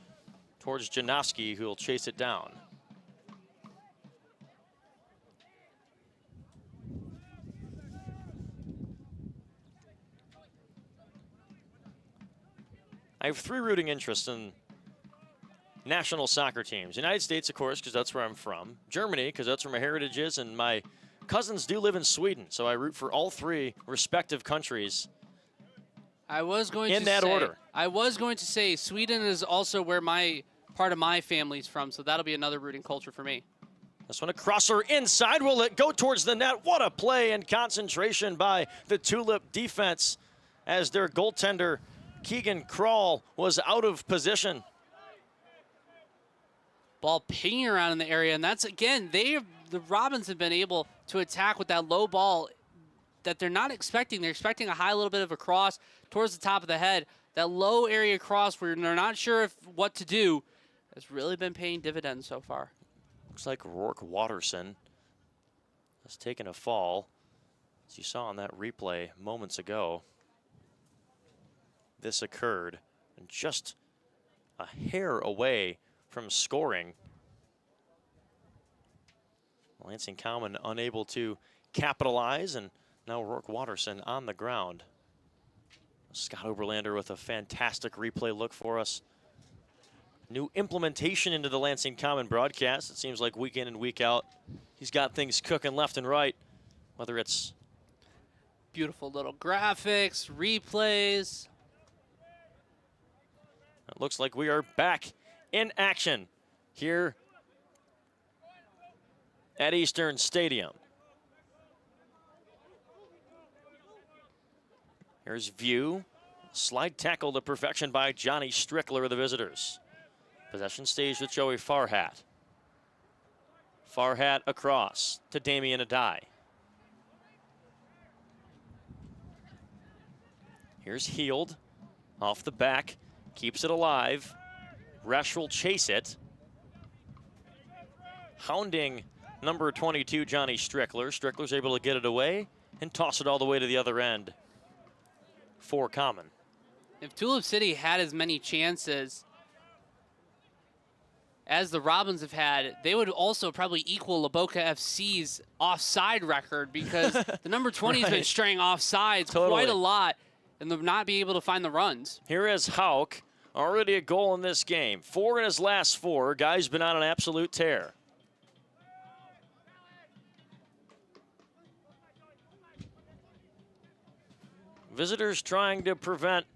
Speaker 1: towards Janowski, who will chase it down. I have 3 rooting interests in national soccer teams. United States, of course, because that's where I'm from. Germany, because that's where my heritage is. And my cousins do live in Sweden, so I root for all 3 respective countries.
Speaker 2: I was going
Speaker 1: in that order.
Speaker 2: I was going to say Sweden is also where part of my family's from, so that'll be another rooting culture for me.
Speaker 1: This one, a crosser inside. Will it go towards the net? What a play and concentration by the Tulip defense as their goaltender, Keegan Krall, was out of position.
Speaker 2: Ball pinging around in the area, and that's, again, the Robins have been able to attack with that low ball that they're not expecting. They're expecting a high little bit of a cross towards the top of the head. That low area cross where they're not sure what to do has really been paying dividends so far.
Speaker 1: Looks like Rourke Watterson has taken a fall, as you saw on that replay moments ago. This occurred, and just a hair away from scoring. Lansing Common unable to capitalize, and now Rourke Watterson on the ground. Scott Oberlander with a fantastic replay look for us. New implementation into the Lansing Common broadcast. It seems like week in and week out, he's got things cooking left and right, whether it's
Speaker 2: beautiful little graphics, replays.
Speaker 1: It looks like we are back in action here at Eastern Stadium. Here's View. Slide tackle to perfection by Johnny Strickler of the visitors. Possession staged with Joey Farhat. Farhat across to Damian Adai. Here's Heald off the back. Keeps it alive. Resch will chase it. Hounding number 22, Johnny Strickler. Strickler's able to get it away and toss it all the way to the other end for Common.
Speaker 2: If Tulip City had as many chances as the Robins have had, they would also probably equal Laboca FC's offside record, because the number 20 has been straying offsides quite a lot, and they'll not be able to find the runs.
Speaker 1: Here is Hauk, already a goal in this game. 4 in his last 4. Guy's been on an absolute tear. Visitors trying to prevent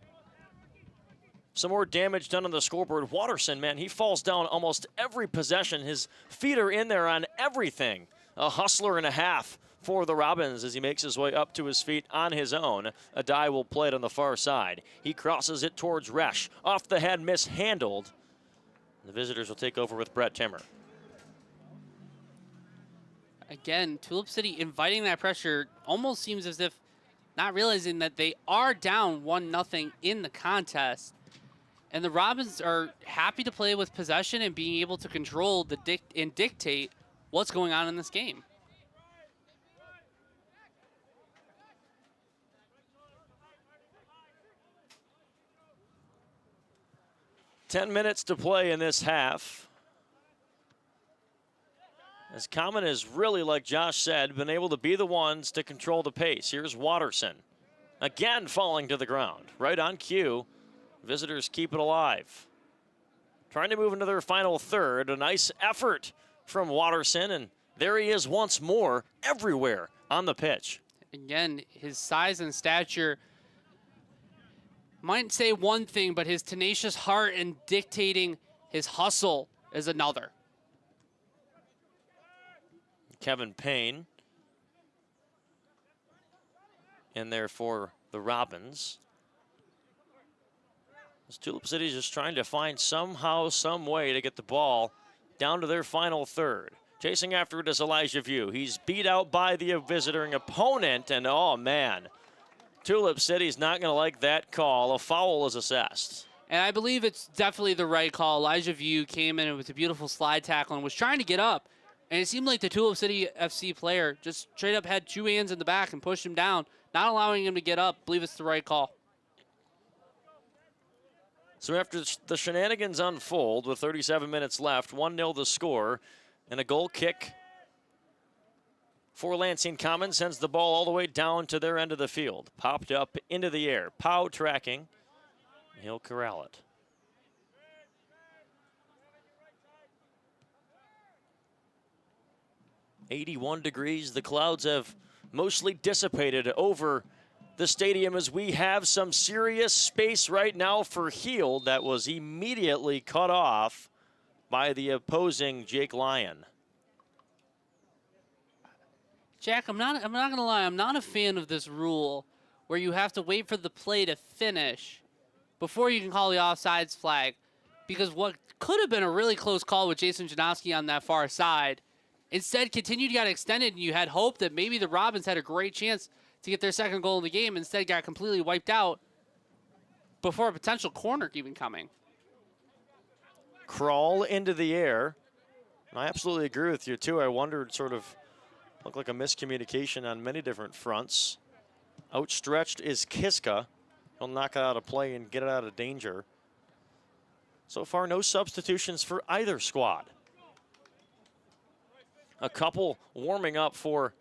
Speaker 1: some more damage done on the scoreboard. Watterson, man, he falls down almost every possession. His feet are in there on everything. A hustler and a half for the Robins as he makes his way up to his feet on his own. Adai will play it on the far side. He crosses it towards Resch. Off the head, mishandled. The visitors will take over with Brett Timmer.
Speaker 2: Again, Tulip City inviting that pressure, almost seems as if not realizing that they are down 1-0 in the contest. And the Robins are happy to play with possession and being able to control and dictate what's going on in this game.
Speaker 1: Ten minutes to play in this half. As Common has really, like Josh said, been able to be the ones to control the pace. Here's Watterson, again falling to the ground. Right on cue, visitors keep it alive. Trying to move into their final third. A nice effort from Watterson, and there he is once more, everywhere on the pitch.
Speaker 2: Again, his size and stature might say one thing, but his tenacious heart and dictating his hustle is another.
Speaker 1: Kevin Payne in there for the Robins. This Tulip City is just trying to find somehow, some way to get the ball down to their final third. Chasing after it is Elijah View. He's beat out by the visiting opponent, and oh man, Tulip City's not going to like that call. A foul is assessed.
Speaker 2: And I believe it's definitely the right call. Elijah View came in with a beautiful slide tackle and was trying to get up. And it seemed like the Tulip City FC player just straight up had two hands in the back and pushed him down, not allowing him to get up. I believe it's the right call.
Speaker 1: So after the shenanigans unfold with 37 minutes left, 1-0 the score, and a goal kick for Lansing Common sends the ball all the way down to their end of the field. Popped up into the air. Pau tracking. He'll corral it. .81 degrees. The clouds have mostly dissipated over the stadium as we have some serious space right now for Heald that was immediately cut off by the opposing Jake Lyon.
Speaker 2: Jack, I'm not gonna lie, I'm not a fan of this rule where you have to wait for the play to finish before you can call the offsides flag, because what could have been a really close call with Jason Janowski on that far side instead continued, got extended, and you had hope that maybe the Robins had a great chance to get their second goal in the game. Instead got completely wiped out before a potential corner even coming.
Speaker 1: Crawl into the air. I absolutely agree with you too. I wondered, sort of looked like a miscommunication on many different fronts. Outstretched is Kiska. He'll knock it out of play and get it out of danger. So far, no substitutions for either squad. A couple warming up for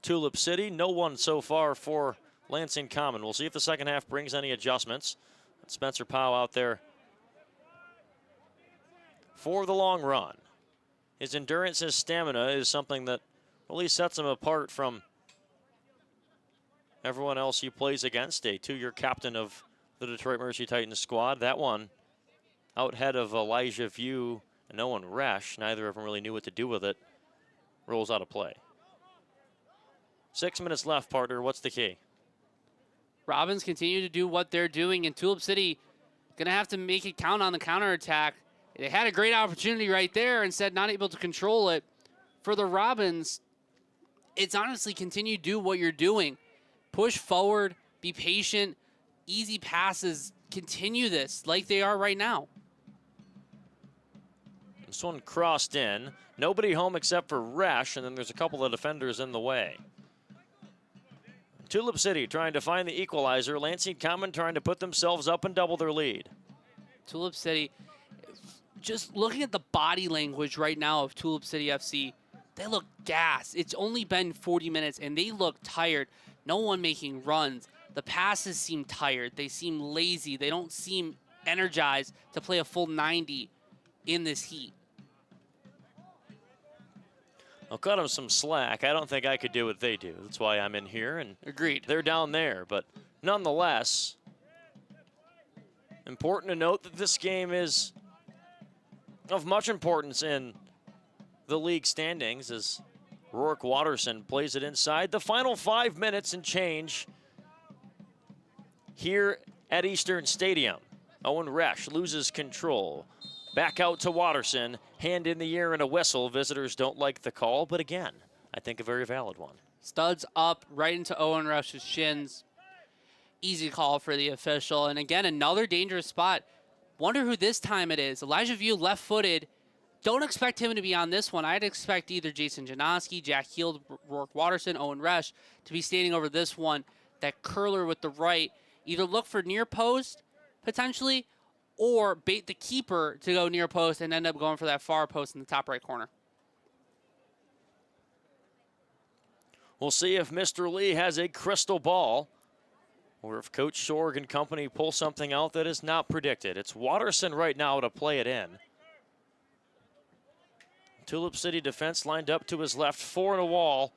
Speaker 1: Tulip City. No one so far for Lansing Common. We'll see if the second half brings any adjustments. Spencer Pau out there for the long run. His endurance, his stamina is something that really sets him apart from everyone else he plays against. A two-year captain of the Detroit Mercy Titans squad. That one out ahead of Elijah View and Owen Resch. Neither of them really knew what to do with it. Rolls out of play. 6 minutes left, partner. What's the key?
Speaker 2: Robins continue to do what they're doing, and Tulip City going to have to make it count on the counterattack. They had a great opportunity right there, instead not able to control it. For the Robins, it's honestly continue to do what you're doing. Push forward, be patient, easy passes, continue this like they are right now.
Speaker 1: This one crossed in. Nobody home except for Resch, and then there's a couple of defenders in the way. Tulip City trying to find the equalizer. Lansing Common trying to put themselves up and double their lead.
Speaker 2: Tulip City, just looking at the body language right now of Tulip City FC, they look gassed. It's only been 40 minutes, and they look tired. No one making runs. The passes seem tired. They seem lazy. They don't seem energized to play a full 90 in this heat.
Speaker 1: I'll cut them some slack. I don't think I could do what they do. That's why I'm in here, and
Speaker 2: agreed.
Speaker 1: They're down there. But nonetheless, important to note that this game is of much importance in the league standings as Rourke Watterson plays it inside. The final 5 minutes and change here at Eastern Stadium. Owen Resch loses control. Back out to Watterson, hand in the air and a whistle. Visitors don't like the call, but again, I think a very valid one.
Speaker 2: Studs up right into Owen Resch's shins. Easy call for the official. And again, another dangerous spot. Wonder who this time it is. Elijah View left-footed. Don't expect him to be on this one. I'd expect either Jason Janowski, Jack Heald, Rourke Watterson, Owen Resch to be standing over this one. That curler with the right. Either look for near post, potentially, or bait the keeper to go near post and end up going for that far post in the top right corner.
Speaker 1: We'll see if Mr. Lee has a crystal ball or if Coach Sorg and company pull something out that is not predicted. It's Watterson right now to play it in. Tulip City defense lined up to his left, four in a wall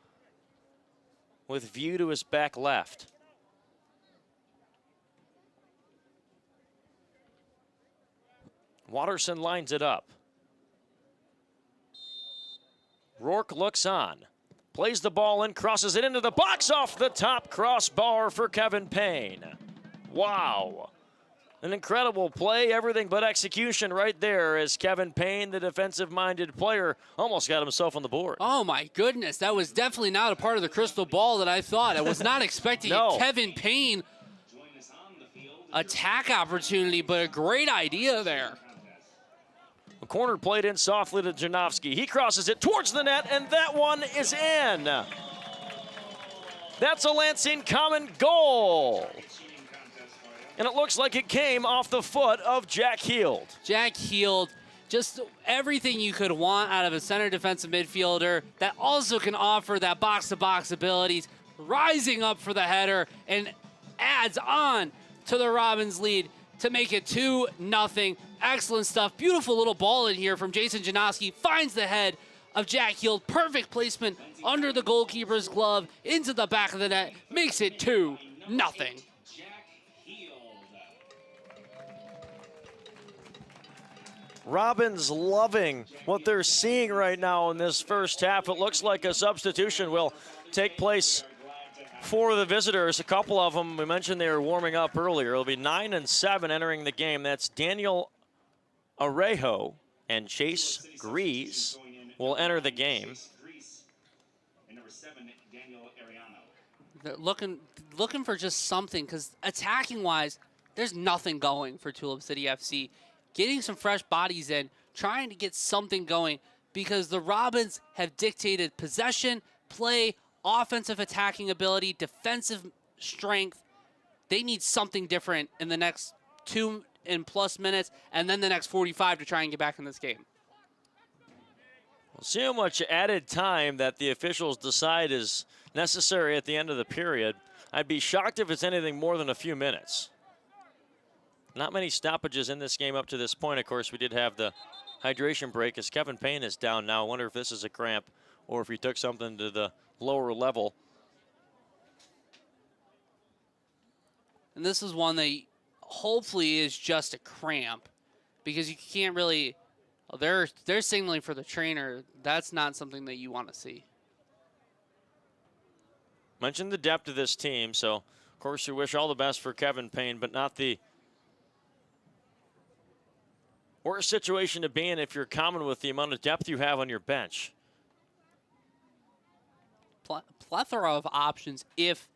Speaker 1: with View to his back left. Watterson lines it up. Rourke looks on. Plays the ball in, crosses it into the box off the top crossbar for Kevin Payne. Wow. An incredible play, everything but execution right there as Kevin Payne, the defensive-minded player, almost got himself on the board.
Speaker 2: Oh, my goodness. That was definitely not a part of the crystal ball that I thought. I was not expecting
Speaker 1: No.
Speaker 2: a Kevin Payne attack opportunity, but a great idea there.
Speaker 1: A corner played in softly to Janowski. He crosses it towards the net, and that one is in. That's a Lansing Common goal. And it looks like it came off the foot of Jack Heald.
Speaker 2: Jack Heald, just everything you could want out of a center defensive midfielder that also can offer that box-to-box abilities, rising up for the header and adds on to the Robins lead to make it 2-0. Excellent stuff. Beautiful little ball in here from Jason Janowski. Finds the head of Jack Heald. Perfect placement under the goalkeeper's glove into the back of the net. Makes it 2-0.
Speaker 1: Robins loving what they're seeing right now in this first half. It looks like a substitution will take place for the visitors. A couple of them, we mentioned they were warming up earlier. It'll be 9 and 7 entering the game. That's Daniel Arejo and Chase Grease will enter the game.
Speaker 2: They're looking for just something, because attacking-wise, there's nothing going for Tulip City FC. Getting some fresh bodies in, trying to get something going, because the Robins have dictated possession, play, offensive attacking ability, defensive strength. They need something different in the next 2+ minutes, and then the next 45 to try and get back in this game.
Speaker 1: We'll see how much added time that the officials decide is necessary at the end of the period. I'd be shocked if it's anything more than a few minutes. Not many stoppages in this game up to this point. Of course, we did have the hydration break as Kevin Payne is down now. I wonder if this is a cramp or if he took something to the lower level.
Speaker 2: And this is one that hopefully is just a cramp, because you can't really, they're signaling for the trainer. That's not something that you want to see.
Speaker 1: Mentioned the depth of this team, so of course you wish all the best for Kevin Payne, but not the worst situation to be in if you're common with the amount of depth you have on your bench.
Speaker 2: Plethora of options if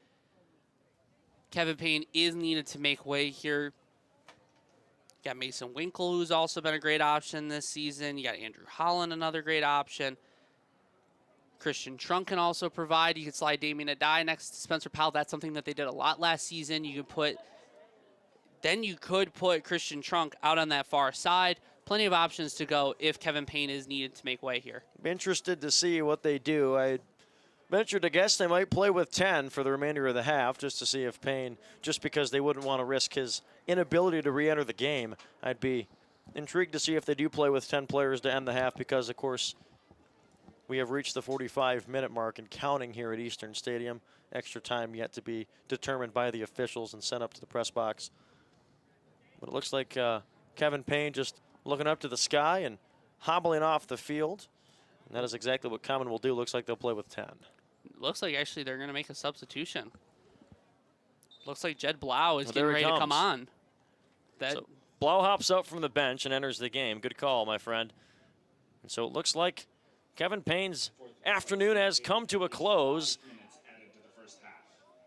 Speaker 2: Kevin Payne is needed to make way here. You got Mason Winkle, who's also been a great option this season. You got Andrew Holland, another great option. Christian Trunk can also provide. You could slide Damien Adai next to Spencer Powell. That's something that they did a lot last season. You could put Christian Trunk out on that far side. Plenty of options to go if Kevin Payne is needed to make way here.
Speaker 1: I'm interested to see what they do. I venture to guess they might play with 10 for the remainder of the half, just to see if Payne, just because they wouldn't want to risk his inability to re-enter the game. I'd be intrigued to see if they do play with 10 players to end the half, because, of course, we have reached the 45-minute mark and counting here at Eastern Stadium. Extra time yet to be determined by the officials and sent up to the press box. But it looks like Kevin Payne just looking up to the sky and hobbling off the field. And that is exactly what Common will do. Looks like they'll play with 10.
Speaker 2: Looks like actually they're going to make a substitution. Looks like Jed Blau is
Speaker 1: Well,
Speaker 2: getting ready to come on.
Speaker 1: So Blau hops up from the bench and enters the game. Good call, my friend. And so it looks like Kevin Payne's afternoon has come to a close.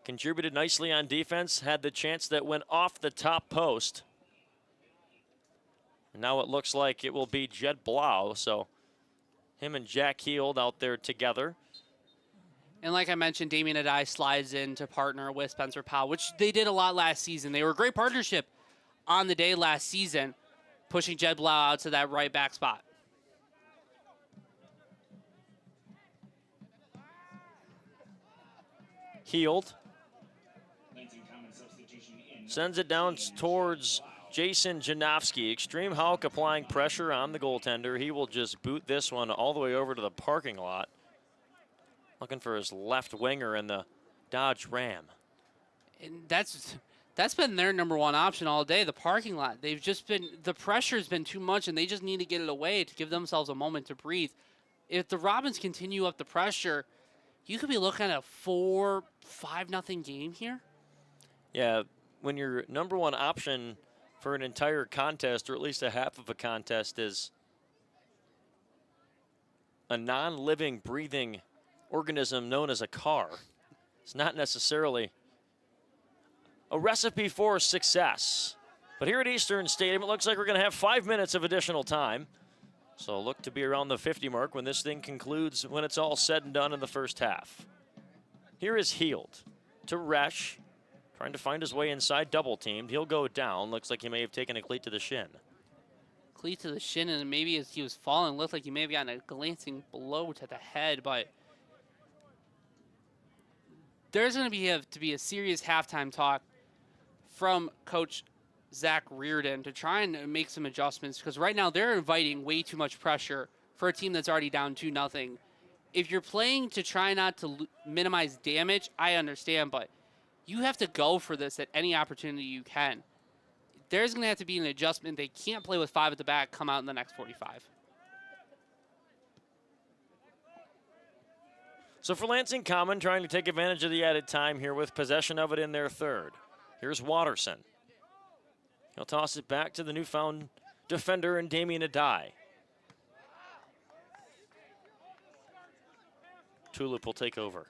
Speaker 1: Contributed nicely on defense, had the chance that went off the top post. And now it looks like it will be Jed Blau, so him and Jack Heald out there together.
Speaker 2: And like I mentioned, Damien Adai slides in to partner with Spencer Powell, which they did a lot last season. They were a great partnership on the day last season, pushing Jed Blau out to that right back spot.
Speaker 1: Heald sends it down towards Jason Janowski. Extreme Hawk applying pressure on the goaltender. He will just boot this one all the way over to the parking lot. Looking for his left winger in the Dodge Ram.
Speaker 2: And that's That's been their number one option all day, the parking lot. They've just been, the pressure's been too much, and they just need to get it away to give themselves a moment to breathe. If the Robins continue up the pressure, you could be looking at a 4-5-0 game here.
Speaker 1: Yeah, when your number one option for an entire contest, or at least a half of a contest, is a non-living, breathing organism known as a car, it's not necessarily a recipe for success. But here at Eastern Stadium, it looks like we're going to have 5 minutes of additional time. So look to be around the 50 mark when this thing concludes, when it's all said and done in the first half. Here is Heald to Resch, trying to find his way inside, double teamed. He'll go down. Looks like he may have taken a cleat to the shin.
Speaker 2: Cleat to the shin, and maybe as he was falling, looked like he may have gotten a glancing blow to the head, but there's going to be a serious halftime talk from Coach Zach Reardon to try and make some adjustments, because right now they're inviting way too much pressure for a team that's already down 2-0. If you're playing to try not to minimize damage, I understand, but you have to go for this at any opportunity you can. There's going to have to be an adjustment. They can't play with 5 at the back, come out in the next 45.
Speaker 1: So for Lansing Common, trying to take advantage of the added time here with possession of it in their third. Here's Watterson. He'll toss it back to the newfound defender in Damian Adai. Tulip will take over.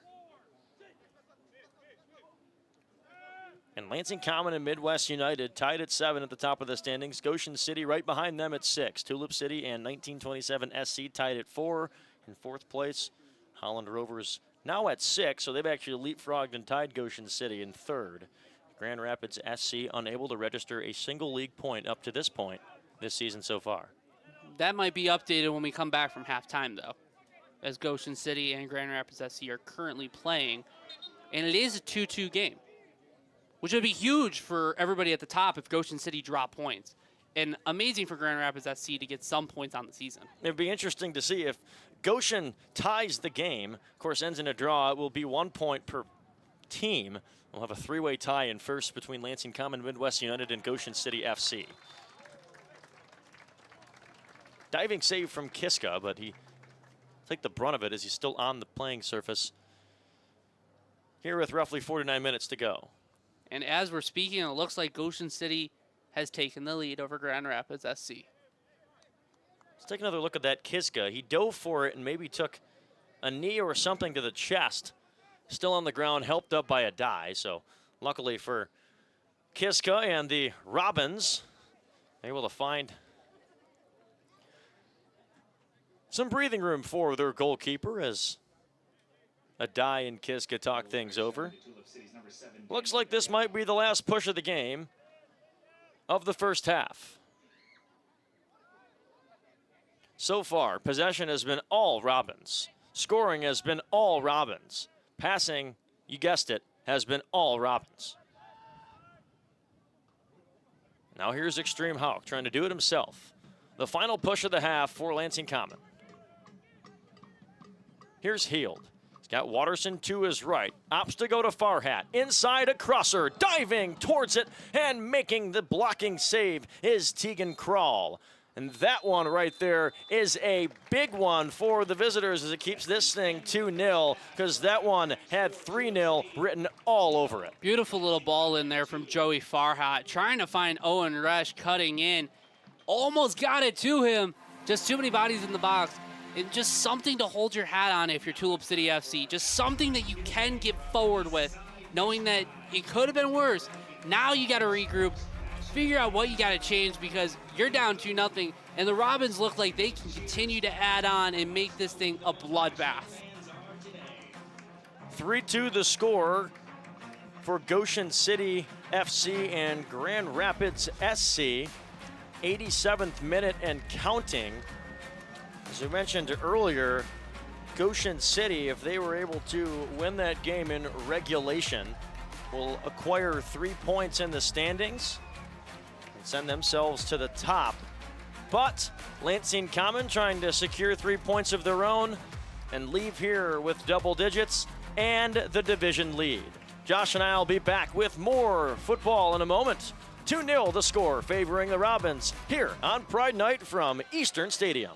Speaker 1: And Lansing Common and Midwest United tied at 7 at the top of the standings. Goshen City right behind them at 6. Tulip City and 1927 SC tied at 4. In fourth place, Holland Rovers now at 6, so they've actually leapfrogged and tied Goshen City in third. Grand Rapids SC unable to register a single league point up to this point this season so far.
Speaker 2: That might be updated when we come back from halftime, though, as Goshen City and Grand Rapids SC are currently playing. And it is a 2-2 game, which would be huge for everybody at the top if Goshen City drop points. And amazing for Grand Rapids SC to get some points on the season.
Speaker 1: It'd be interesting to see if Goshen ties the game, of course ends in a draw. It will be 1 point per team. We'll have a three-way tie in first between Lansing Common, Midwest United, and Goshen City FC. Diving save from Kiska, but he take the brunt of it as he's still on the playing surface here with roughly 49 minutes to go.
Speaker 2: And as we're speaking, it looks like Goshen City has taken the lead over Grand Rapids SC.
Speaker 1: Let's take another look at that Kiska. He dove for it and maybe took a knee or something to the chest. Still on the ground, helped up by a die. So luckily for Kiska and the Robins, able to find some breathing room for their goalkeeper as Adai and Kiska talk things over. Looks like this might be the last push of the game of the first half. So far, possession has been all Robins. Scoring has been all Robins. Passing, you guessed it, has been all Robins. Now here's Extreme Hawk trying to do it himself. The final push of the half for Lansing Common. Here's Heald. He's got Watterson to his right. Opts to go to Farhat. Inside a crosser. Diving towards it and making the blocking save is Tegan Krall. And that one right there is a big one for the visitors as it keeps this thing 2-0, because that one had 3-0 written all over it.
Speaker 2: Beautiful little ball in there from Joey Farhat, trying to find Owen Resch, cutting in. Almost got it to him. Just too many bodies in the box. And just something to hold your hat on if you're Tulip City FC. Just something that you can get forward with, knowing that it could have been worse. Now you got to regroup, figure out what you got to change, because you're down 2-0, and the Robins look like they can continue to add on and make this thing a bloodbath.
Speaker 1: 3-2 the score for Goshen City FC and Grand Rapids SC. 87th minute and counting. As we mentioned earlier, Goshen City, if they were able to win that game in regulation, will acquire 3 points in the standings and send themselves to the top. But Lansing Common trying to secure 3 points of their own and leave here with double digits and the division lead. Josh and I will be back with more football in a moment. 2-0 the score favoring the Robins here on Pride Night from Eastern Stadium.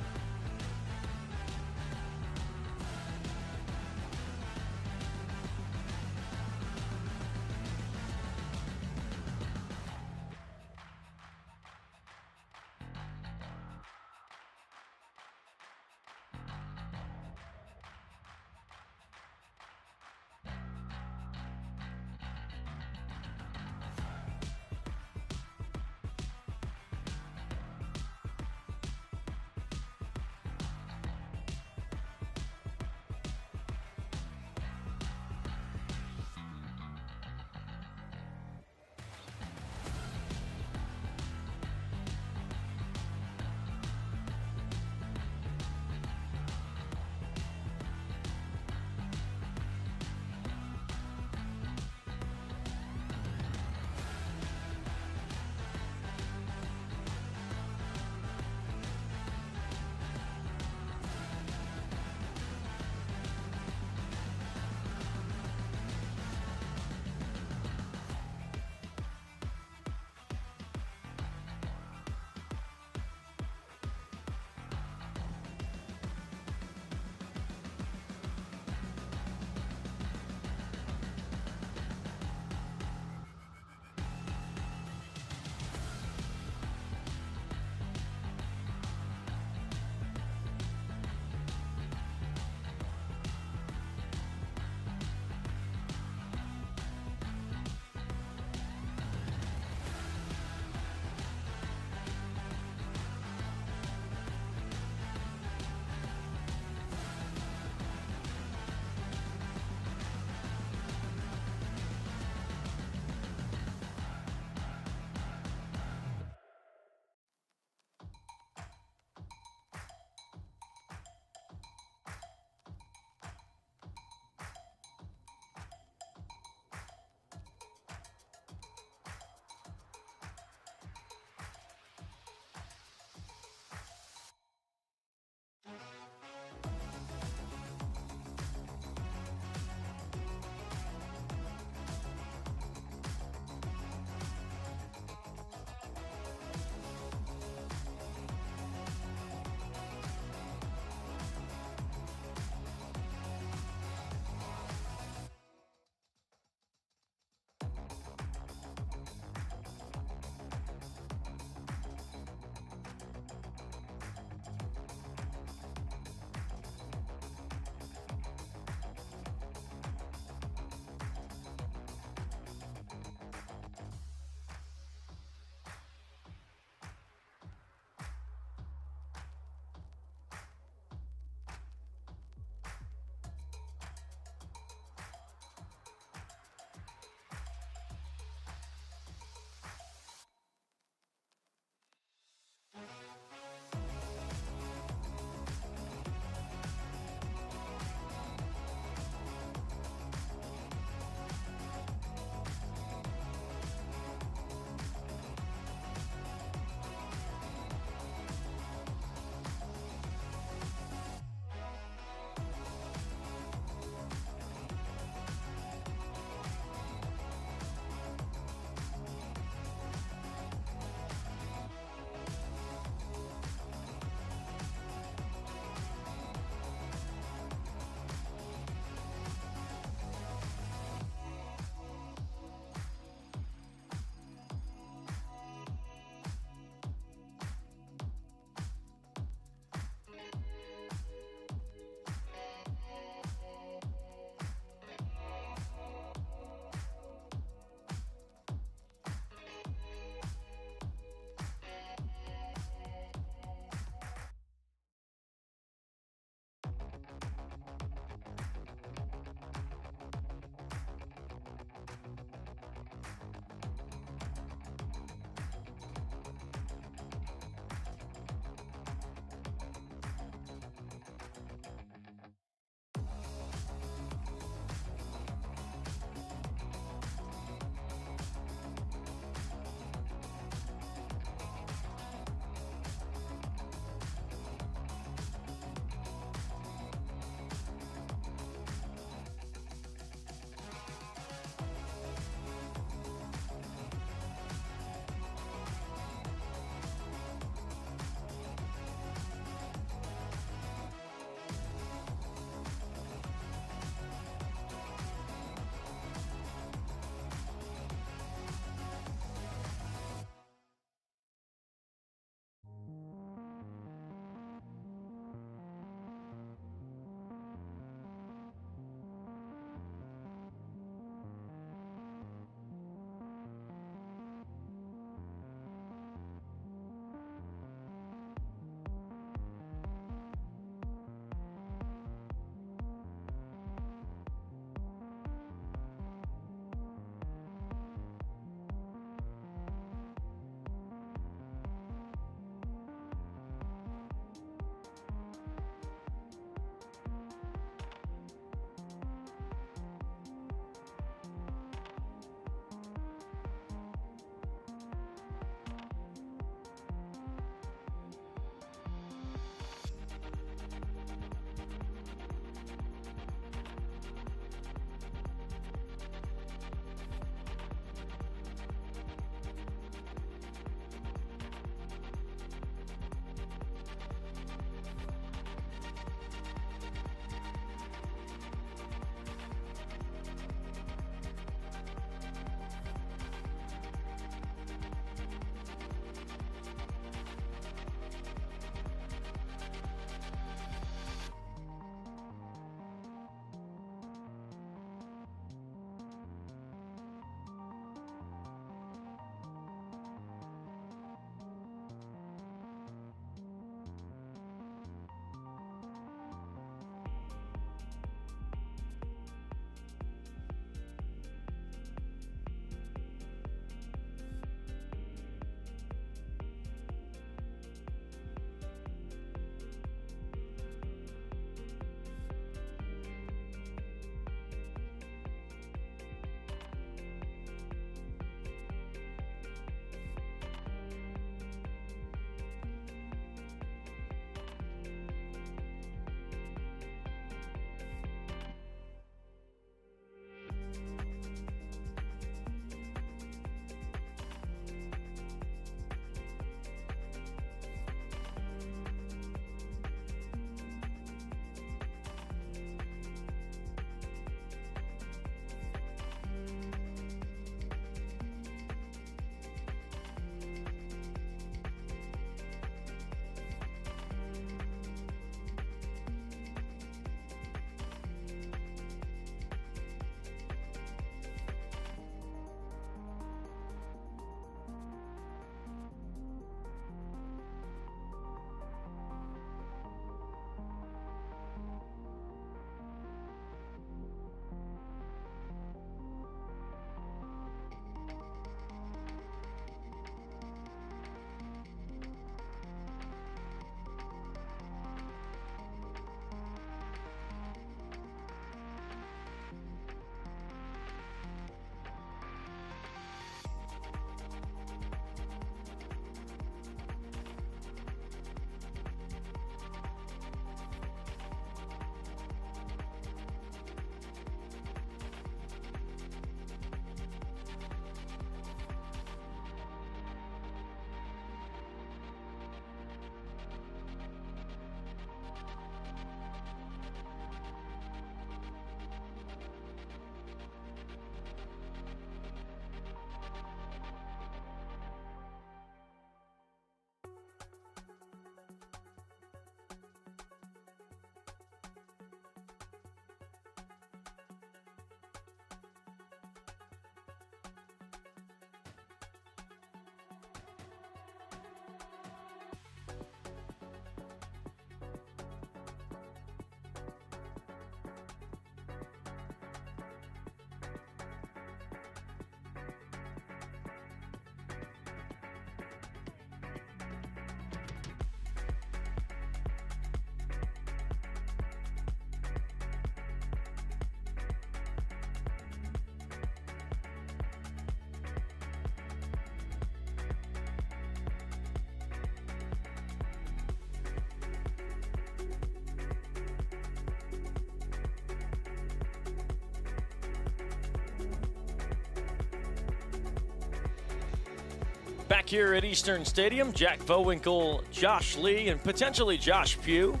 Speaker 1: Back here at Eastern Stadium, Jack Vowinkle, Josh Lee, and potentially Josh Pugh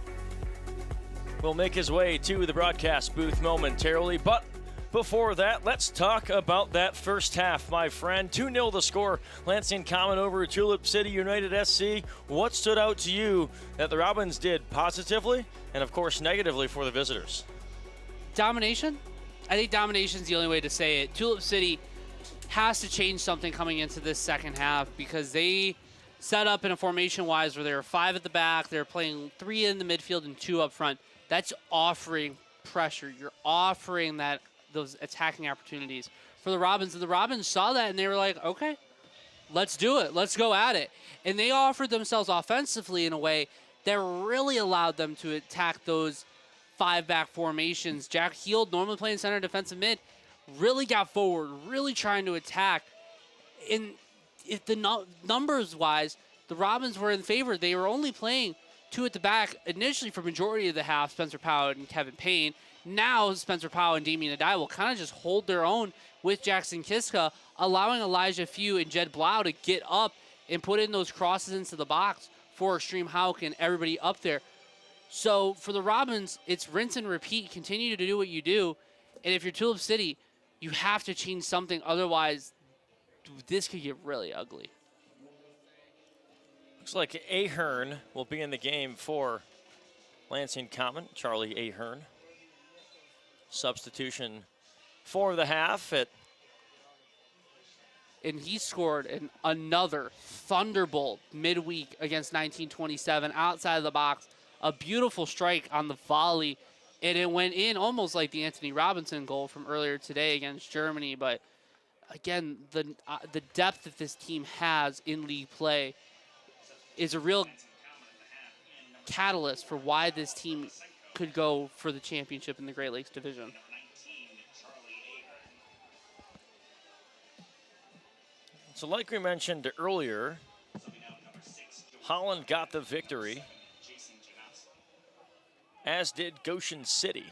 Speaker 1: will make his way to the broadcast booth momentarily. But before that, let's talk about that first half, my friend. 2-0 the score, Lansing Common over Tulip City United SC. What stood out to you that the Robins did positively and, of course, negatively for the visitors?
Speaker 2: Domination. I think domination is the only way to say it. Tulip City has to change something coming into this second half because they set up in a formation-wise where they were 5 at the back. They're playing 3 in the midfield and 2 up front. That's offering pressure. You're offering those attacking opportunities for the Robins. And the Robins saw that, and they were like, okay, let's do it. Let's go at it. And they offered themselves offensively in a way that really allowed them to attack those 5-back formations. Jack Heald, normally playing center defensive mid, really got forward, really trying to attack. And if the numbers-wise, the Robins were in favor. They were only playing 2 at the back initially for majority of the half, Spencer Powell and Kevin Payne. Now Spencer Powell and Damian Adai will kind of just hold their own with Jackson Kiska, allowing Elijah Few and Jed Blau to get up and put in those crosses into the box for Extreme Houck and everybody up there. So for the Robins, it's rinse and repeat. Continue to do what you do. And if you're Tulip City, you have to change something. Otherwise, this could get really ugly.
Speaker 1: Looks like Ahern will be in the game for Lansing Common. Charlie Ahern. Substitution for the half.
Speaker 2: And he scored another thunderbolt midweek against 1927 outside of the box. A beautiful strike on the volley. And it went in almost like the Anthony Robinson goal from earlier today against Germany. But again, the depth that this team has in league play is a real catalyst for why this team could go for the championship in the Great Lakes Division.
Speaker 1: So like we mentioned earlier, Holland got the victory, as did Goshen City.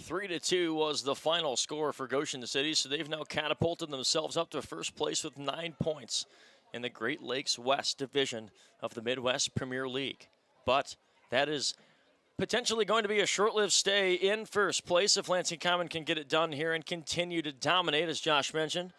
Speaker 1: 3-2 was the final score for Goshen City, so they've now catapulted themselves up to first place with 9 points in the Great Lakes West Division of the Midwest Premier League. But that is potentially going to be a short-lived stay in first place if Lansing Common can get it done here and continue to dominate, as Josh mentioned.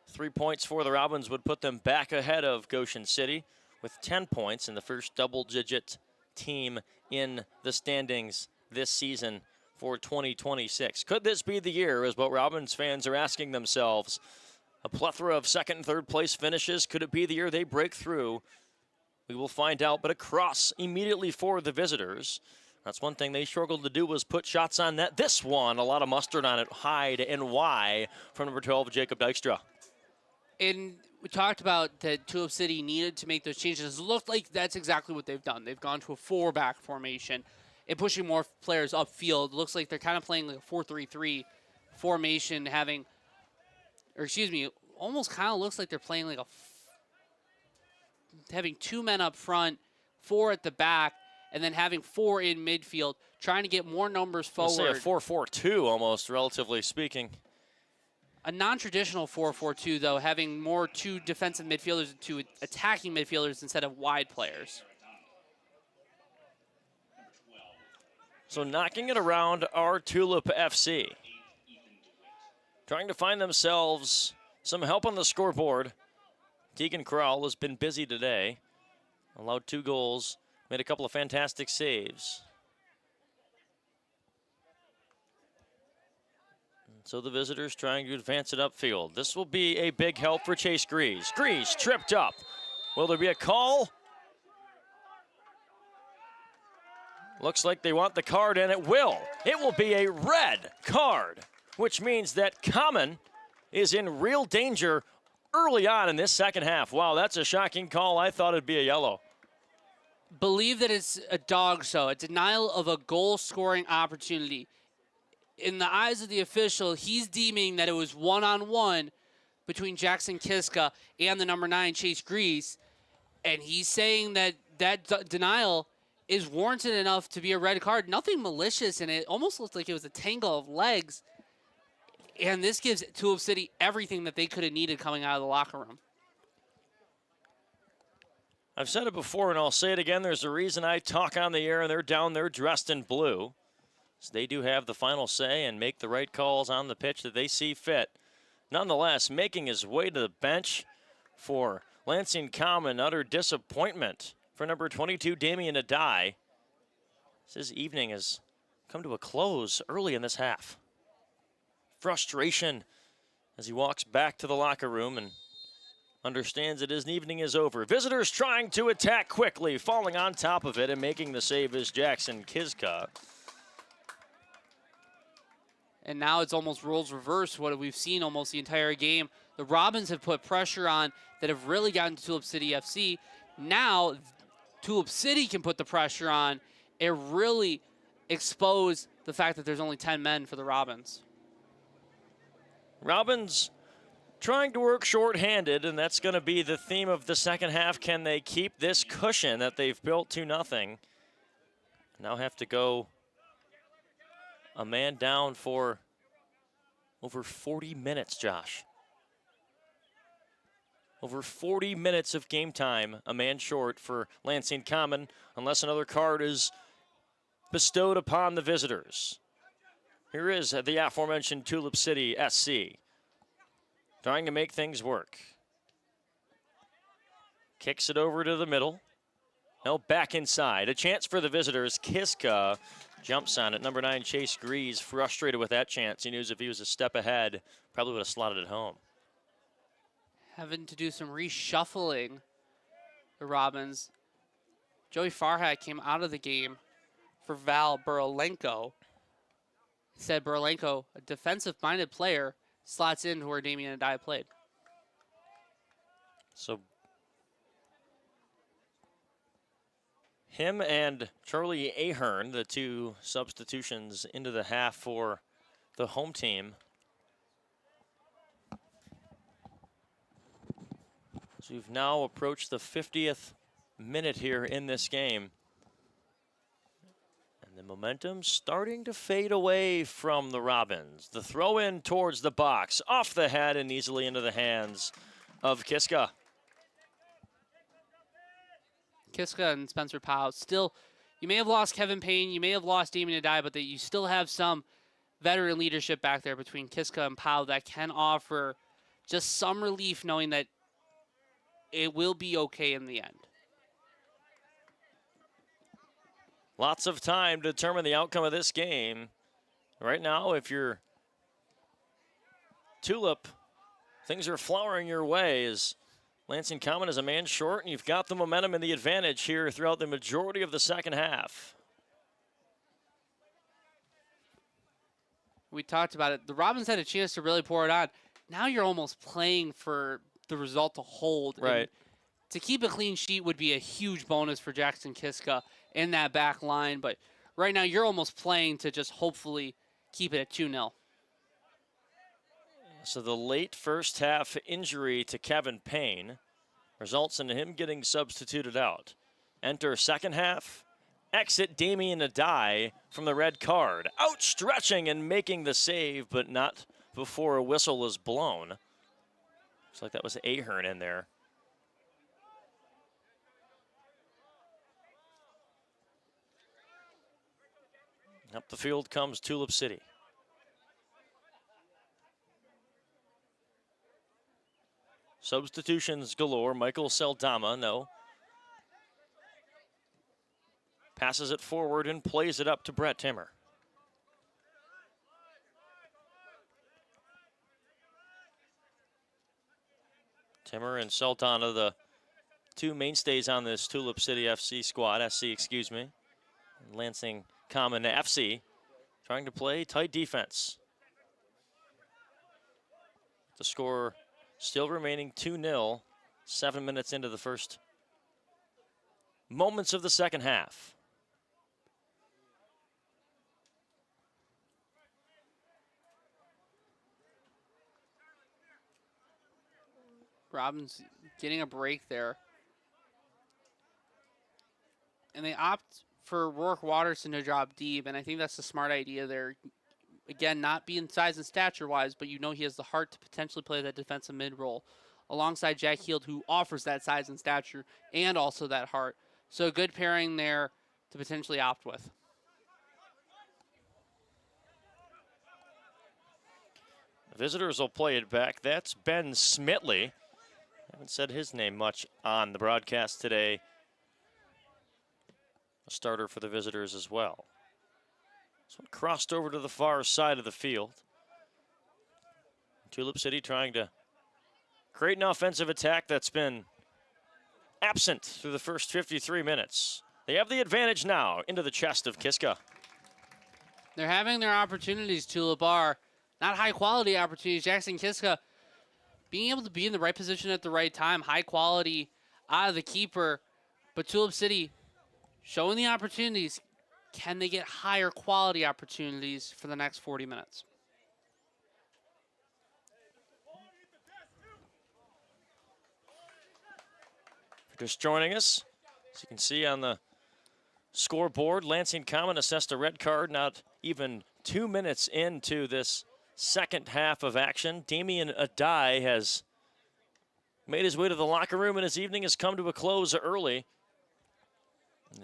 Speaker 1: 3 points for the Robins would put them back ahead of Goshen City with 10 points in the first double-digit team in the standings this season for 2026. Could this be the year, is what Robins fans are asking themselves? A plethora of second and third place finishes. Could it be the year they break through? We will find out, but a cross immediately for the visitors. That's one thing they struggled to do, was put shots on net. This one, a lot of mustard on it, Hyde and Y from number 12, Jacob Dykstra.
Speaker 2: And we talked about that Tulip City needed to make those changes. It looked like that's exactly what they've done. They've gone to a 4-back formation and pushing more players upfield. It looks like they're kind of playing like a 4-3-3 formation, almost kind of looks like they're playing like having 2 men up front, 4 at the back, and then having 4 in midfield, trying to get more numbers forward.
Speaker 1: I'll say a 4-4-2 almost, relatively speaking.
Speaker 2: A non-traditional 4-4-2, though, having more 2 defensive midfielders and 2 attacking midfielders instead of wide players.
Speaker 1: So knocking it around are Tulip FC. Trying to find themselves some help on the scoreboard. Deegan Crowell has been busy today. Allowed 2 goals, made a couple of fantastic saves. So the visitors trying to advance it upfield. This will be a big help for Chase Grease. Grease tripped up. Will there be a call? Looks like they want the card, and it will. It will be a red card, which means that Common is in real danger early on in this second half. Wow, that's a shocking call. I thought it'd be a yellow.
Speaker 2: Believe that it's a dog show, a denial of a goal-scoring opportunity. In the eyes of the official, he's deeming that it was one-on-one between Jackson Kiska and the number 9, Chase Grease, and he's saying that that denial is warranted enough to be a red card. Nothing malicious in it. Almost looked like it was a tangle of legs. And this gives Tulip City everything that they could have needed coming out of the locker room.
Speaker 1: I've said it before and I'll say it again. There's a reason I talk on the air and they're down there dressed in blue. So they do have the final say and make the right calls on the pitch that they see fit. Nonetheless, making his way to the bench for Lansing Common, utter disappointment for number 22, Damian Adai. His evening has come to a close early in this half. Frustration as he walks back to the locker room and understands that his evening is over. Visitors trying to attack quickly, falling on top of it and making the save is Jackson Kiska.
Speaker 2: And now it's almost roles reversed, what we've seen almost the entire game. The Robins have put pressure on that have really gotten to Tulip City FC. Now Tulip City can put the pressure on and really expose the fact that there's only 10 men for the Robins.
Speaker 1: Robins trying to work short-handed, and that's going to be the theme of the second half. Can they keep this cushion that they've built to nothing? Now have to go a man down for over 40 minutes, Josh. Over 40 minutes of game time, a man short for Lansing Common, unless another card is bestowed upon the visitors. Here is the aforementioned Tulip City SC, trying to make things work. Kicks it over to the middle. Now back inside. A chance for the visitors. Kiska jumps on it. Number 9, Chase Grease, frustrated with that chance. He knows if he was a step ahead, probably would have slotted it home.
Speaker 2: Having to do some reshuffling, the Robins. Joey Farhat came out of the game for Val Burlenko. Said Burlenko, a defensive-minded player, slots in where Damian Adai played.
Speaker 1: So him and Charlie Ahern, the two substitutions into the half for the home team. So we've now approached the 50th minute here in this game. And the momentum starting to fade away from the Robins. The throw in towards the box, off the head and easily into the hands of Kiska.
Speaker 2: Kiska and Spencer Powell still, you may have lost Kevin Payne, you may have lost Damian Adai, but that you still have some veteran leadership back there between Kiska and Powell that can offer just some relief knowing that it will be okay in the end.
Speaker 1: Lots of time to determine the outcome of this game. Right now, if you're Tulip, things are flowering your way as Lansing Common is a man short, and you've got the momentum and the advantage here throughout the majority of the second half.
Speaker 2: We talked about it. The Robins had a chance to really pour it on. Now you're almost playing for the result to hold.
Speaker 1: Right.
Speaker 2: And to keep a clean sheet would be a huge bonus for Jackson Kiska in that back line. But right now you're almost playing to just hopefully keep it at 2-0.
Speaker 1: So the late first half injury to Kevin Payne results in him getting substituted out. Enter second half, exit Damian Adai from the red card. Outstretching and making the save, but not before a whistle is blown. Looks like that was Ahern in there. Up the field comes Tulip City. Substitutions galore. Michael Seldama, no. Passes it forward and plays it up to Brett Timmer. Timmer and Sultana, the two mainstays on this Tulip City FC squad, SC, excuse me. Lansing Common FC, trying to play tight defense. The score still remaining 2-0, 7 minutes into the first moments of the second half.
Speaker 2: Robins getting a break there. And they opt for Rourke Watterson to drop deep, and I think that's a smart idea there. Again, not being size and stature-wise, but you know he has the heart to potentially play that defensive mid role alongside Jack Heald, who offers that size and stature and also that heart. So a good pairing there to potentially opt with.
Speaker 1: The visitors will play it back. That's Ben Smitley. Haven't said his name much on the broadcast today. A starter for the visitors as well. This one crossed over to the far side of the field. Tulip City trying to create an offensive attack that's been absent through the first 53 minutes. They have the advantage now into the chest of Kiska.
Speaker 2: They're having their opportunities, Tulip are. Not high quality opportunities. Jackson Kiska being able to be in the right position at the right time. High quality out of the keeper. But Tulip City showing the opportunities. Can they get higher quality opportunities for the next 40 minutes?
Speaker 1: For just joining us, as you can see on the scoreboard, Lansing Common assessed a red card not even 2 minutes into this second half of action. Damian Adai has made his way to the locker room, and his evening has come to a close early.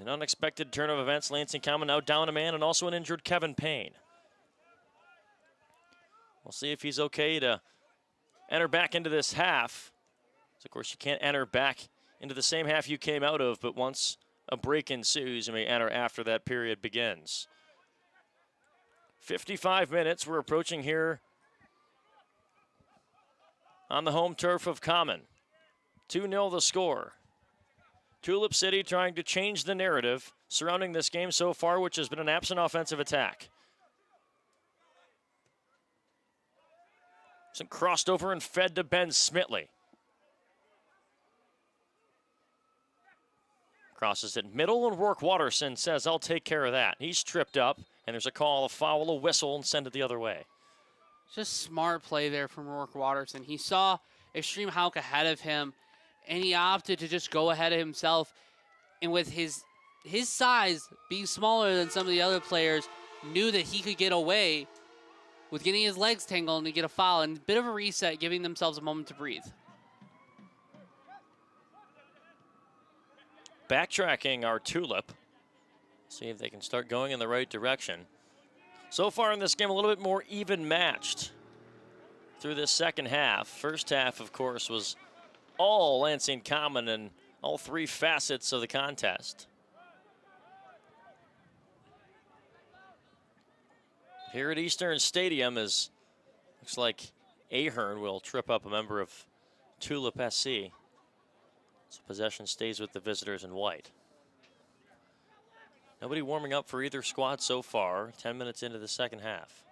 Speaker 1: An unexpected turn of events. Lansing Common now down a man and also an injured Kevin Payne. We'll see if he's okay to enter back into this half. So of course, you can't enter back into the same half you came out of, but once a break ensues, you may enter after that period begins. 55 minutes we're approaching here on the home turf of Common. 2-0 the score. Tulip City trying to change the narrative surrounding this game so far, which has been an absent offensive attack. Some crossed over and fed to Ben Smitley. Crosses it middle, and Rourke Watterson says, I'll take care of that. He's tripped up, and there's a call, a foul, a whistle, and send it the other way.
Speaker 2: Just smart play there from Rourke Watterson. He saw Extreme Hauk ahead of him, and he opted to just go ahead of himself. And with his size being smaller than some of the other players, knew that he could get away with getting his legs tangled and get a foul, and a bit of a reset, giving themselves a moment to breathe.
Speaker 1: Backtracking our Tulip. See if they can start going in the right direction. So far in this game, a little bit more even matched through this second half. First half, of course, was all Lansing Common and all three facets of the contest. Here at Eastern Stadium, looks like Ahern will trip up a member of Tulip SC. So possession stays with the visitors in white. Nobody warming up for either squad so far, 10 minutes into the second half.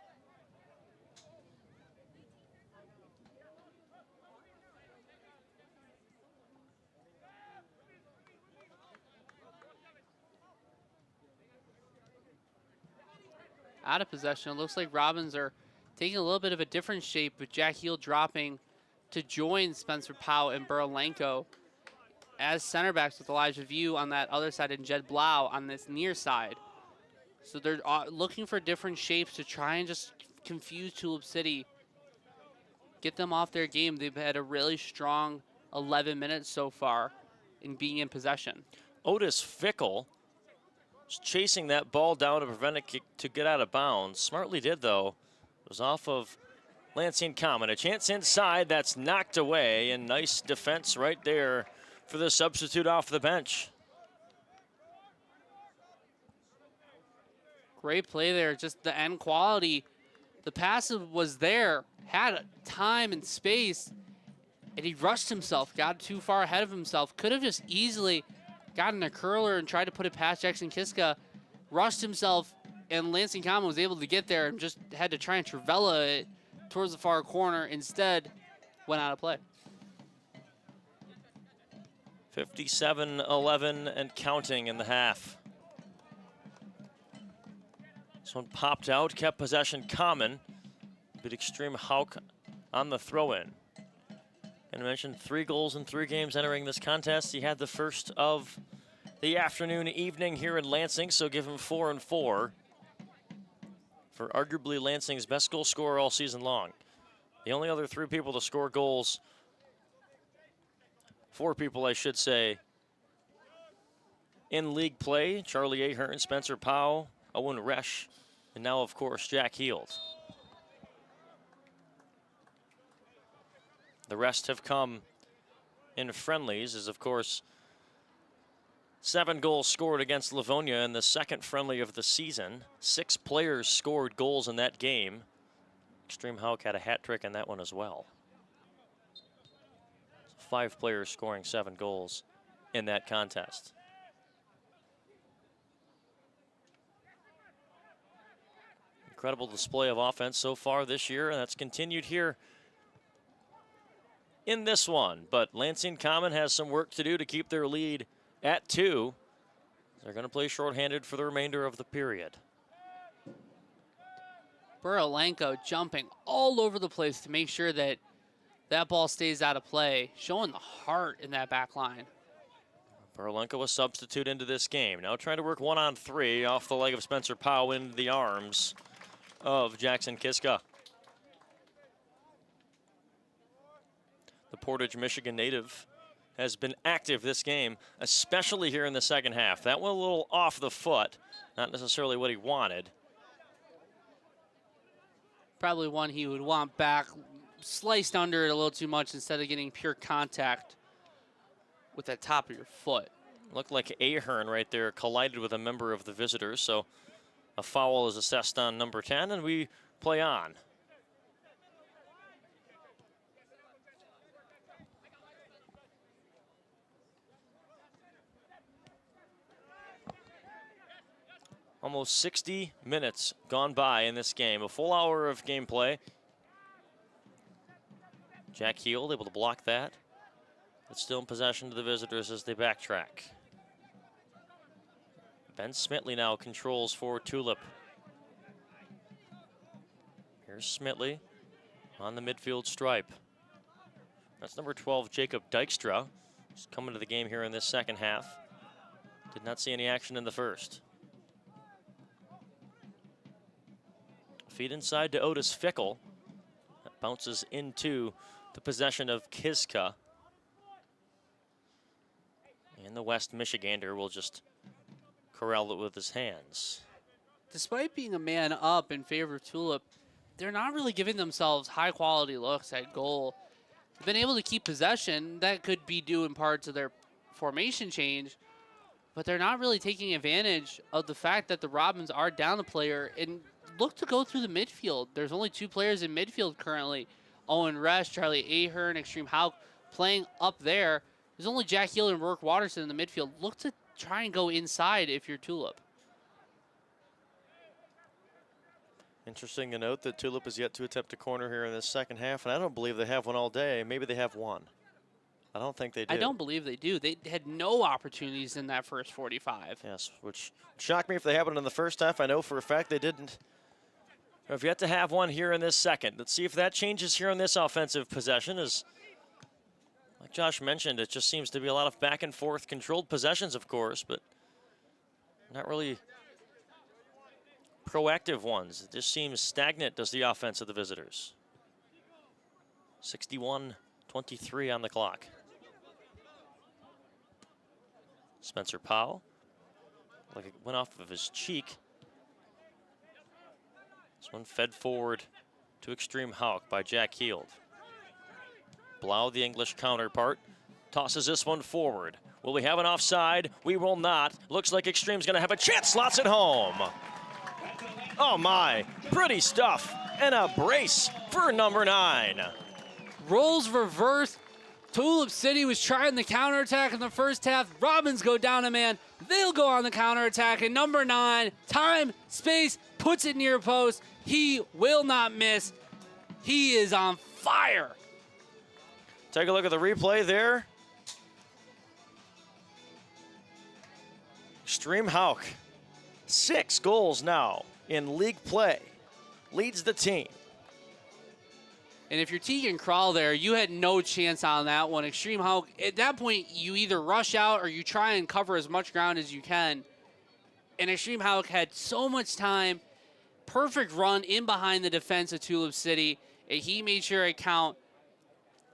Speaker 2: Out of possession, it looks like Robins are taking a little bit of a different shape, with Jack Heald dropping to join Spencer Powell and Burlenko as center backs, with Elijah View on that other side and Jed Blau on this near side. So they're looking for different shapes to try and just confuse Tulip City, get them off their game. They've had a really strong 11 minutes so far in being in possession.
Speaker 1: Otis Fickle was chasing that ball down to prevent it to get out of bounds. Smartly did, though. It was off of Lansing Common. A chance inside, that's knocked away, and nice defense right there for the substitute off the bench.
Speaker 2: Great play there, just the end quality. The pass was there, had time and space, and he rushed himself, got too far ahead of himself. Could have just easily gotten a curler and tried to put it past Jackson Kiska, rushed himself, and Lansing Common was able to get there and just had to try and Travella it towards the far corner. Instead, went out of play.
Speaker 1: 57-11 and counting in the half. This one popped out, kept possession Common, but Extreme Hauk on the throw-in. And I mentioned 3 goals in 3 games entering this contest. He had the first of the afternoon evening here in Lansing, so give him 4 and 4 for arguably Lansing's best goal scorer all season long. The only other 3 people to score goals 4 people, I should say, in league play. Charlie Ahern, Spencer Powell, Owen Resch, and now, of course, Jack Heald. The rest have come in friendlies, as, of course, 7 goals scored against Livonia in the second friendly of the season. 6 players scored goals in that game. Extreme Hawk had a hat trick in that one as well. 5 players scoring 7 goals in that contest. Incredible display of offense so far this year, and that's continued here in this one. But Lansing Common has some work to do to keep their lead at 2. They're going to play shorthanded for the remainder of the period.
Speaker 2: Burilenko jumping all over the place to make sure that that ball stays out of play, showing the heart in that back line.
Speaker 1: Burilenko, a substitute into this game. Now trying to work 1-on-3 off the leg of Spencer Powell into the arms of Jackson Kiska. The Portage, Michigan native has been active this game, especially here in the second half. That went a little off the foot, not necessarily what he wanted.
Speaker 2: Probably one he would want back, sliced under it a little too much instead of getting pure contact with the top of your foot.
Speaker 1: Looked like Ahern right there collided with a member of the visitors, so a foul is assessed on number 10, and we play on. Almost 60 minutes gone by in this game, a full hour of gameplay. Jack Heald able to block that, but still in possession to the visitors as they backtrack. Ben Smitley now controls for Tulip. Here's Smitley on the midfield stripe. That's number 12, Jacob Dykstra. He's coming to the game here in this second half. Did not see any action in the first. Feed inside to Otis Fickle. That bounces into the possession of Kiska. And the West Michigander will just corral it with his hands.
Speaker 2: Despite being a man up in favor of Tulip, they're not really giving themselves high quality looks at goal. They've been able to keep possession. That could be due in part to their formation change, but they're not really taking advantage of the fact that the Robins are down a player and look to go through the midfield. There's only 2 players in midfield currently. Owen Resch, Charlie Ahern, Extreme Hawk playing up there. There's only Jack Heald and Rourke Watterson in the midfield. Look to try and go inside if you're Tulip.
Speaker 1: Interesting to note that Tulip has yet to attempt a corner here in this second half, and I don't believe they have one all day. Maybe they have one. I don't think they do.
Speaker 2: I don't believe they do. They had no opportunities in that first 45.
Speaker 1: Yes, which shocked me if they happened in the first half. I know for a fact they didn't. Have yet to have one here in this second. Let's see if that changes here in this offensive possession. As like Josh mentioned, it just seems to be a lot of back and forth controlled possessions, of course, but not really proactive ones. It just seems stagnant, does the offense of the visitors. 61-23 on the clock. Spencer Powell, like it went off of his cheek. This one fed forward to Extreme Hawk by Jack Heald. Blau, the English counterpart, tosses this one forward. Will we have an offside? We will not. Looks like Extreme's gonna have a chance, slots it home. Oh my, pretty stuff. And a brace for number 9.
Speaker 2: Roles reversed. Tulip City was trying the counterattack in the first half. Robins go down a man. They'll go on the counterattack. And number 9, time, space, puts it near post. He will not miss. He is on fire.
Speaker 1: Take a look at the replay there. Extreme Hawk, 6 goals now in league play. Leads the team.
Speaker 2: And if you're Tegan Krall there, you had no chance on that one. Extreme Hawk, at that point, you either rush out or you try and cover as much ground as you can. And Extreme Hawk had so much time. Perfect run in behind the defense of Tulip City. And he made sure it count.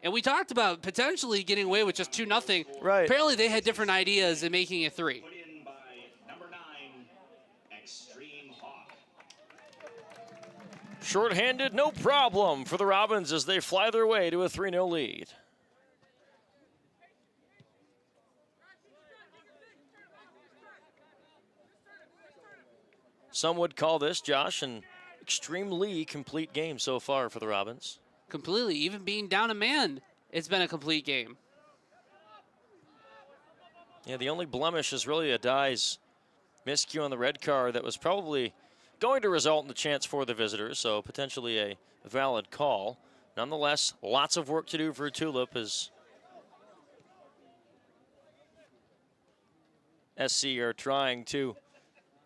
Speaker 2: And we talked about potentially getting away with just 2-0.
Speaker 1: Right.
Speaker 2: Apparently they had different ideas in making it 3.
Speaker 1: Shorthanded, no problem for the Robins as they fly their way to a 3-0 lead. Some would call this, Josh, an extremely complete game so far for the Robins.
Speaker 2: Completely. Even being down a man, it's been a complete game.
Speaker 1: Yeah, the only blemish is really a Dye's miscue on the red card that was probably going to result in the chance for the visitors, so potentially a valid call. Nonetheless, lots of work to do for Tulip as SC are trying to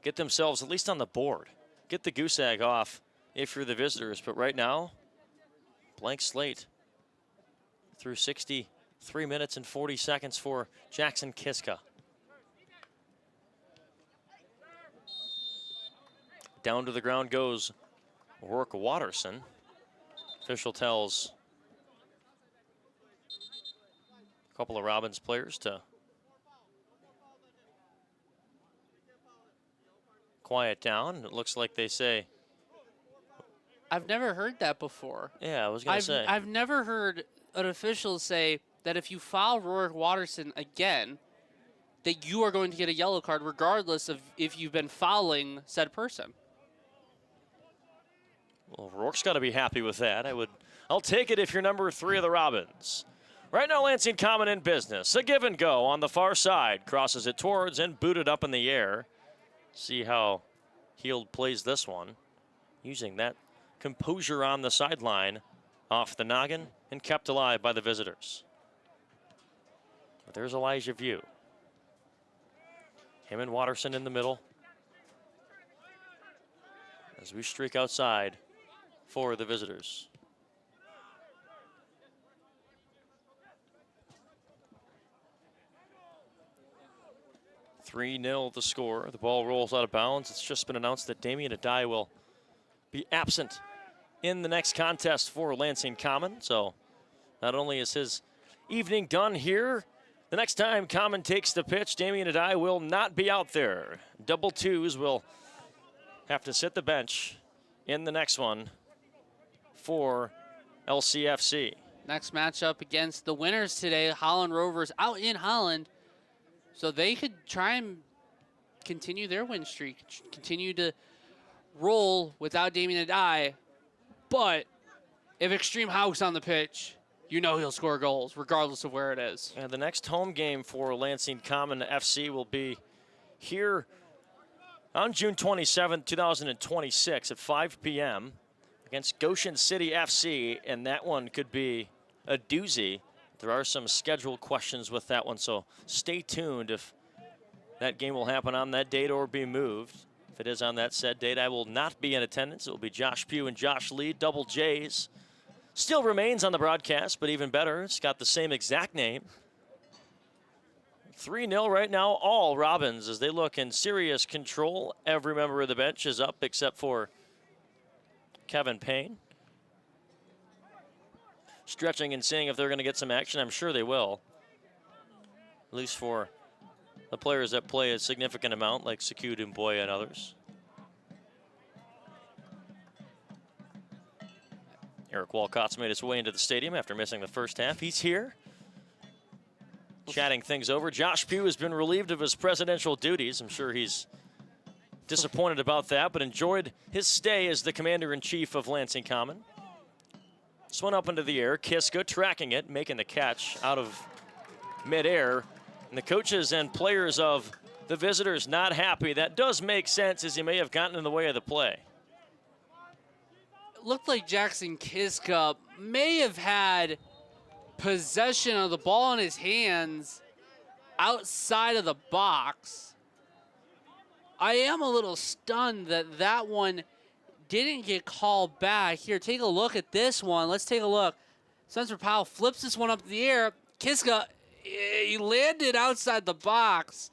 Speaker 1: get themselves at least on the board. Get the goose egg off if you're the visitors, but right now, blank slate through 63 minutes and 40 seconds for Jackson Kiska. Down to the ground goes Rourke Watterson. Official tells a couple of Robins players to quiet down. It looks like they say.
Speaker 2: I've never heard that before.
Speaker 1: Yeah, I was going to say.
Speaker 2: I've never heard an official say that if you foul Rourke Watterson again, that you are going to get a yellow card regardless of if you've been fouling said person.
Speaker 1: Well, Rourke's got to be happy with that. I'll take it if you're number 3 of the Robins. Right now, Lansing Common in business. A give and go on the far side. Crosses it towards and booted up in the air. See how Heald plays this one. Using that composure on the sideline off the noggin and kept alive by the visitors. But there's Elijah View. Him and Watterson in the middle. As we streak outside for the visitors. (3-0) the score. The ball rolls out of bounds. It's just been announced that Damien Adai will be absent in the next contest for Lansing Common. So not only is his evening done here, the next time Common takes the pitch, Damien Adai will not be out there. Double twos will have to sit the bench in the next one for LCFC.
Speaker 2: Next matchup against the winners today, Holland Rovers out in Holland. So they could try and continue their win streak, continue to roll without Damien Adai. But if Extreme Hawk's on the pitch, you know he'll score goals regardless of where it is.
Speaker 1: And the next home game for Lansing Common FC will be here on June 27, 2026 at 5 p.m. against Goshen City FC, and that one could be a doozy. There are some schedule questions with that one, so stay tuned if that game will happen on that date or be moved. If it is on that said date, I will not be in attendance. It will be Josh Pugh and Josh Lee, double J's. Still remains on the broadcast, but even better, it's got the same exact name. 3-0 right now, all Robins as they look in serious control. Every member of the bench is up except for Kevin Payne. Stretching and seeing if they're going to get some action. I'm sure they will. At least for the players that play a significant amount, like Sekou Dumboya and others. Eric Walcott's made his way into the stadium after missing the first half. He's here, chatting things over. Josh Pugh has been relieved of his presidential duties. I'm sure he's disappointed about that, but enjoyed his stay as the commander-in-chief of Lansing Common. This one up into the air. Kiska tracking it, making the catch out of midair. And the coaches and players of the visitors not happy. That does make sense, as he may have gotten in the way of the play.
Speaker 2: It looked like Jackson Kiska may have had possession of the ball in his hands outside of the box. I am a little stunned that that one didn't get called back. Here, take a look at this one. Let's take a look. Spencer Powell flips this one up in the air. Kiska, he landed outside the box.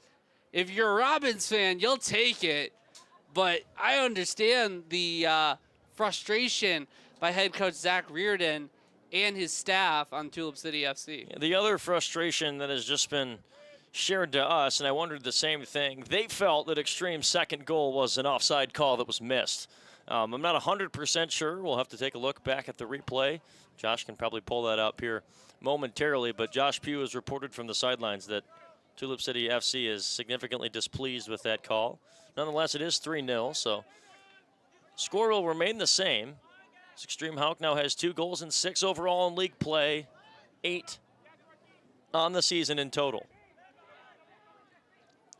Speaker 2: If you're a Robins fan, you'll take it. But I understand the frustration by head coach Zach Reardon and his staff on Tulip City FC.
Speaker 1: The other frustration that has just been shared to us, and I wondered the same thing, they felt that Extreme's second goal was an offside call that was missed. I'm not 100% sure. We'll have to take a look back at the replay. Josh can probably pull that up here momentarily, but Josh Pugh has reported from the sidelines that Tulip City FC is significantly displeased with that call. Nonetheless, it is 3-0, so score will remain the same. Extreme Hauk now has 2 goals and 6 overall in league play, 8 on the season in total.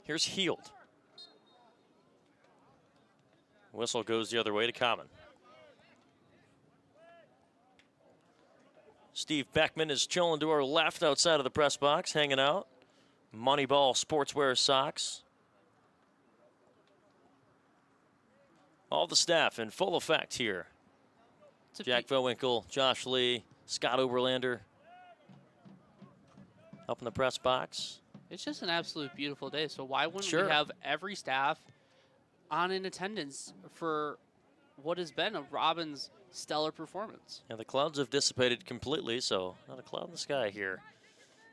Speaker 1: Here's Heald. Whistle goes the other way to Common. Steve Beckman is chilling to our left outside of the press box, hanging out. Moneyball sportswear socks. All the staff in full effect here. Jack Vowinkle, Josh Lee, Scott Oberlander up in the press box.
Speaker 2: It's just an absolute beautiful day, so why wouldn't
Speaker 1: Sure.
Speaker 2: we have every staff on in attendance for what has been a Robin's stellar performance?
Speaker 1: Yeah, the clouds have dissipated completely, so not a cloud in the sky here.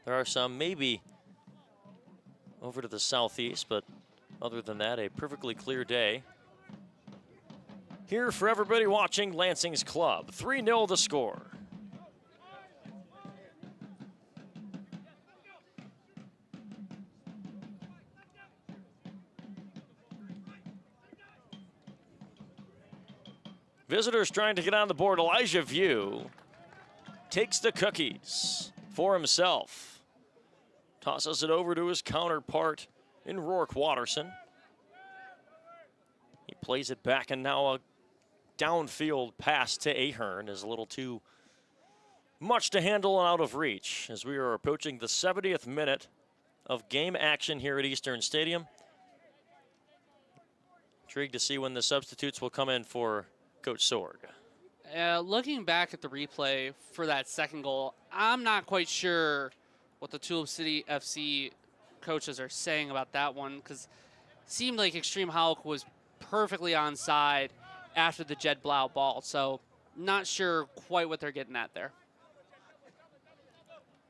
Speaker 1: There are some maybe over to the southeast, but other than that, a perfectly clear day. Here for everybody watching Lansing's club, 3-0 the score. Visitors trying to get on the board. Elijah View takes the cookies for himself. Tosses it over to his counterpart in Rourke Watterson. He plays it back, and now a downfield pass to Ahern is a little too much to handle and out of reach as we are approaching the 70th minute of game action here at Eastern Stadium. Intrigued to see when the substitutes will come in for Coach Sorg.
Speaker 2: Looking back at the replay for that second goal, I'm not quite sure what the Tulip City FC coaches are saying about that one, because it seemed like Extreme Hauk was perfectly onside after the Jed Blau ball, so not sure quite what they're getting at there.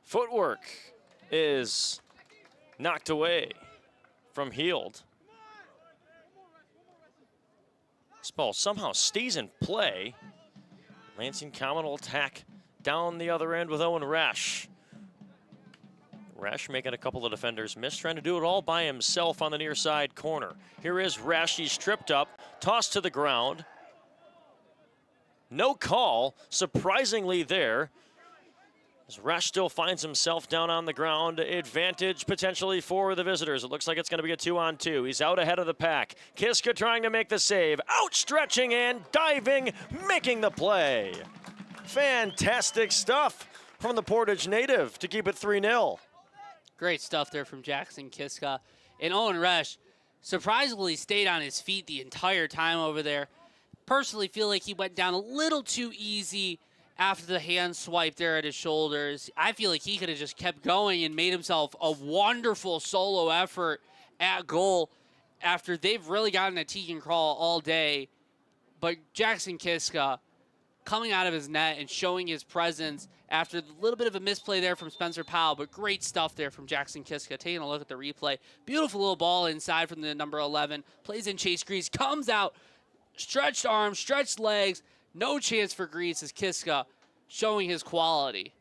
Speaker 1: Footwork is knocked away from Heald. This ball somehow stays in play. Lansing Common will attack down the other end with Owen Resch. Resch making a couple of defenders miss, trying to do it all by himself on the near side corner. Here is Resch, he's tripped up, tossed to the ground. No call, surprisingly there. As Resch still finds himself down on the ground, advantage potentially for the visitors. It looks like it's going to be a 2-on-2. He's out ahead of the pack. Kiska trying to make the save, outstretching and diving, making the play. Fantastic stuff from the Portage native to keep it 3-0.
Speaker 2: Great stuff there from Jackson Kiska. And Owen Resch surprisingly stayed on his feet the entire time over there. Personally feel like he went down a little too easy after the hand swipe there at his shoulders. I feel like he could have just kept going and made himself a wonderful solo effort at goal after they've really gotten a teak and crawl all day. But Jackson Kiska coming out of his net and showing his presence after a little bit of a misplay there from Spencer Powell, but great stuff there from Jackson Kiska. Taking a look at the replay. Beautiful little ball inside from the number 11. Plays in Chase Grease, comes out, stretched arms, stretched legs. No chance for Grease as Kiska showing his quality.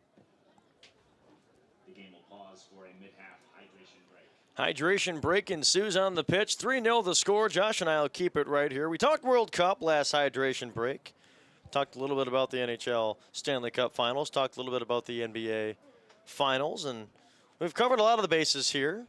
Speaker 3: The game will pause for a mid-half hydration break.
Speaker 1: Hydration break ensues on the pitch. 3-0 the score. Josh and I will keep it right here. We talked World Cup last hydration break. Talked a little bit about the NHL Stanley Cup Finals. Talked a little bit about the NBA Finals. And we've covered a lot of the bases here.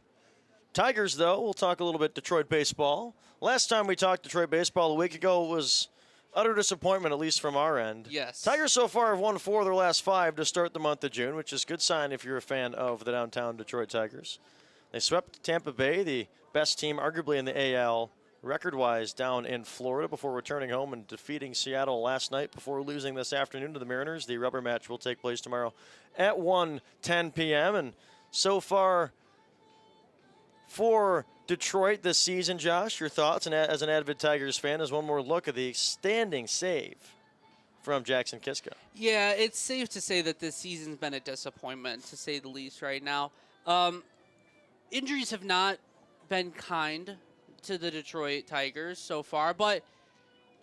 Speaker 1: Tigers, though, we'll talk a little bit Detroit baseball. Last time we talked Detroit baseball a week ago was utter disappointment, at least from our end.
Speaker 2: Yes.
Speaker 1: Tigers so far have won 4 of their last 5 to start the month of June, which is a good sign if you're a fan of the downtown Detroit Tigers. They swept Tampa Bay, the best team arguably in the AL record-wise down in Florida, before returning home and defeating Seattle last night before losing this afternoon to the Mariners. The rubber match will take place tomorrow at 1:10 p.m. And so far for Detroit this season, Josh, your thoughts, and as an avid Tigers fan, as one more look at the standing save from Jackson Kiska.
Speaker 2: Yeah, it's safe to say that this season's been a disappointment, to say the least, right now. Injuries have not been kind to the Detroit Tigers so far, but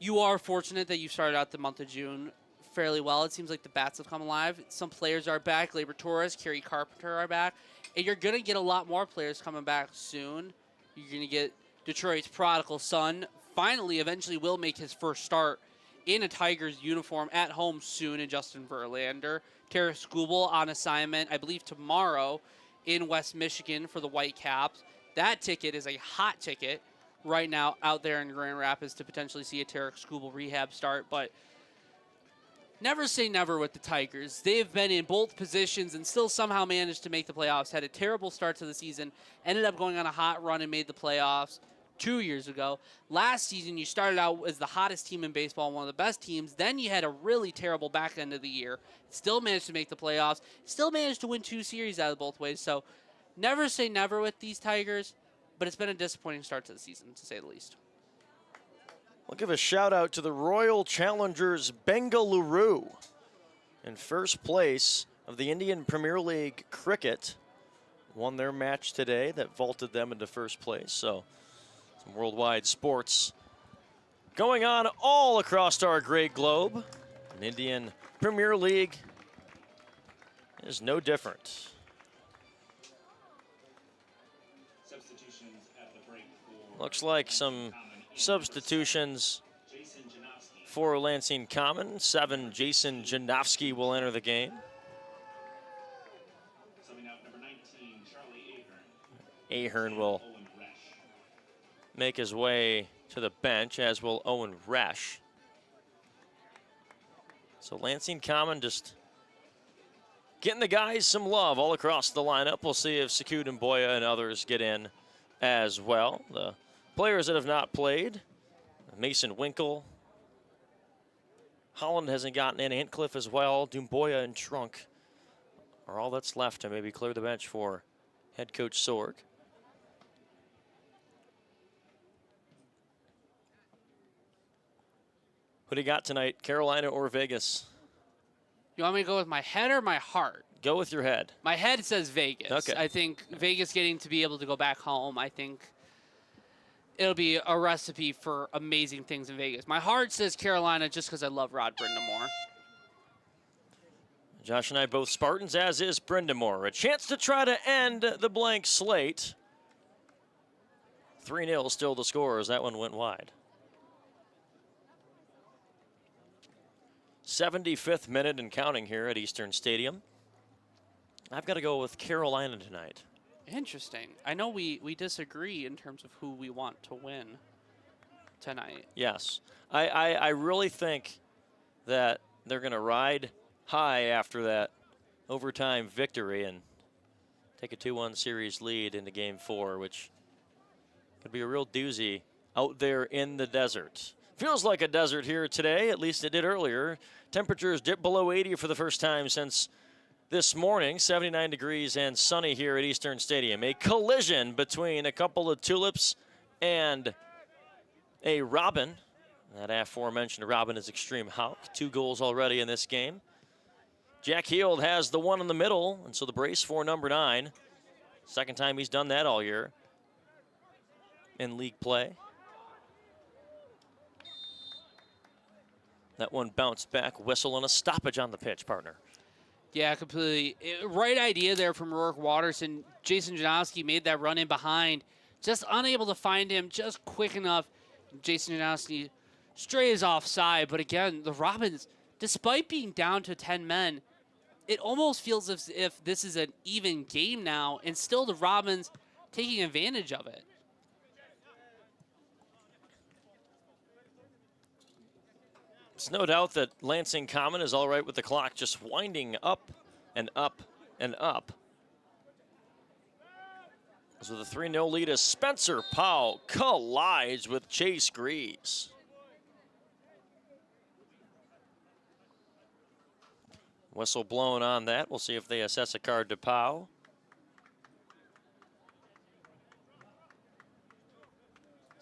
Speaker 2: you are fortunate that you started out the month of June fairly well. It seems like the bats have come alive. Some players are back. Labor Torres, Kerry Carpenter are back. And you're going to get a lot more players coming back soon. You're going to get Detroit's prodigal son finally eventually will make his first start in a Tigers uniform at home soon in Justin Verlander. Terrence Skubal on assignment, I believe, tomorrow in West Michigan for the Whitecaps. That ticket is a hot ticket right now out there in Grand Rapids to potentially see a Tarek Skubal rehab start, but never say never with the Tigers. They've been in both positions and still somehow managed to make the playoffs. Had a terrible start to the season, ended up going on a hot run and made the playoffs 2 years ago. Last season, you started out as the hottest team in baseball, one of the best teams. Then you had a really terrible back end of the year. Still managed to make the playoffs. Still managed to win 2 series out of both ways. So never say never with these Tigers, but it's been a disappointing start to the season, to say the least.
Speaker 1: We'll give a shout out to the Royal Challengers Bengaluru in first place of the Indian Premier League Cricket. Won their match today that vaulted them into first place. So some worldwide sports going on all across our great globe. An Indian Premier League is no different.
Speaker 3: Substitutions at the break for
Speaker 1: Looks like some substitutions for Lansing Common. 7, Jason Janowski will enter the game.
Speaker 3: subbing out number 19, Charlie Ahern.
Speaker 1: Ahern will
Speaker 3: Owen Resch.
Speaker 1: make his way to the bench, as will Owen Resch. So Lansing Common just getting the guys some love all across the lineup. We'll see if Sakut and Boya and others get in as well. The players that have not played, Mason Winkle. Holland hasn't gotten in. Antcliffe as well. Dumboya and Trunk are all that's left to maybe clear the bench for head coach Sorg. Who do you got tonight, Carolina or Vegas?
Speaker 2: You want me to go with my head or my heart?
Speaker 1: Go with your head.
Speaker 2: My head says Vegas.
Speaker 1: Okay.
Speaker 2: I think Vegas getting to be able to go back home, I think it'll be a recipe for amazing things in Vegas. My heart says Carolina just because I love Rod Brindamore.
Speaker 1: Josh and I both Spartans, as is Brindamore. A chance to try to end the blank slate. 3-0 still the score as that one went wide. 75th minute and counting here at Eastern Stadium. I've got to go with Carolina tonight.
Speaker 2: Interesting. I know we disagree in terms of who we want to win tonight.
Speaker 1: Yes. I really think that they're going to ride high after that overtime victory and take a 2-1 series lead into Game 4, which could be a real doozy out there in the desert. Feels like a desert here today, at least it did earlier. Temperatures dipped below 80 for the first time since this morning. 79 degrees and sunny here at Eastern Stadium. A collision between a couple of Tulips and a Robin. That aforementioned Robin is Extreme Hawk. 2 goals already in this game. Jack Heald has the one in the middle, and so the brace for number 9. Second time he's done that all year in league play. That one bounced back, whistle, and a stoppage on the pitch, partner.
Speaker 2: Yeah, completely. Right idea there from Rourke Watterson. Jason Janowski made that run in behind. Just unable to find him just quick enough. Jason Janowski strays offside. But again, the Robins, despite being down to 10 men, it almost feels as if this is an even game now, and still the Robins taking advantage of it.
Speaker 1: It's no doubt that Lansing Common is all right with the clock just winding up and up and up. So the 3-0 lead as Spencer Powell collides with Chase Greaves. Whistle blown on that. We'll see if they assess a card to Powell.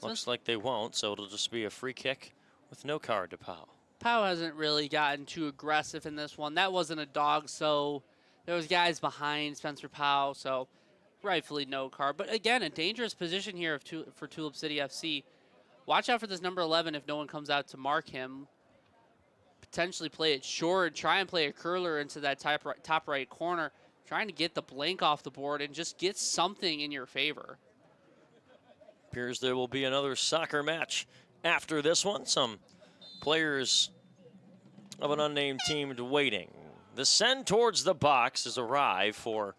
Speaker 1: Looks like they won't, so it'll just be a free kick with no card to Powell.
Speaker 2: Powell hasn't really gotten too aggressive in this one. That wasn't a dog, so there was guys behind Spencer Powell, so rightfully no card. But again, a dangerous position here for Tulip City FC. Watch out for this number 11 if no one comes out to mark him. Potentially play it short, try and play a curler into that top right corner, trying to get the blank off the board and just get something in your favor.
Speaker 1: Appears there will be another soccer match after this one. Some players of an unnamed team waiting. The send towards the box is awry for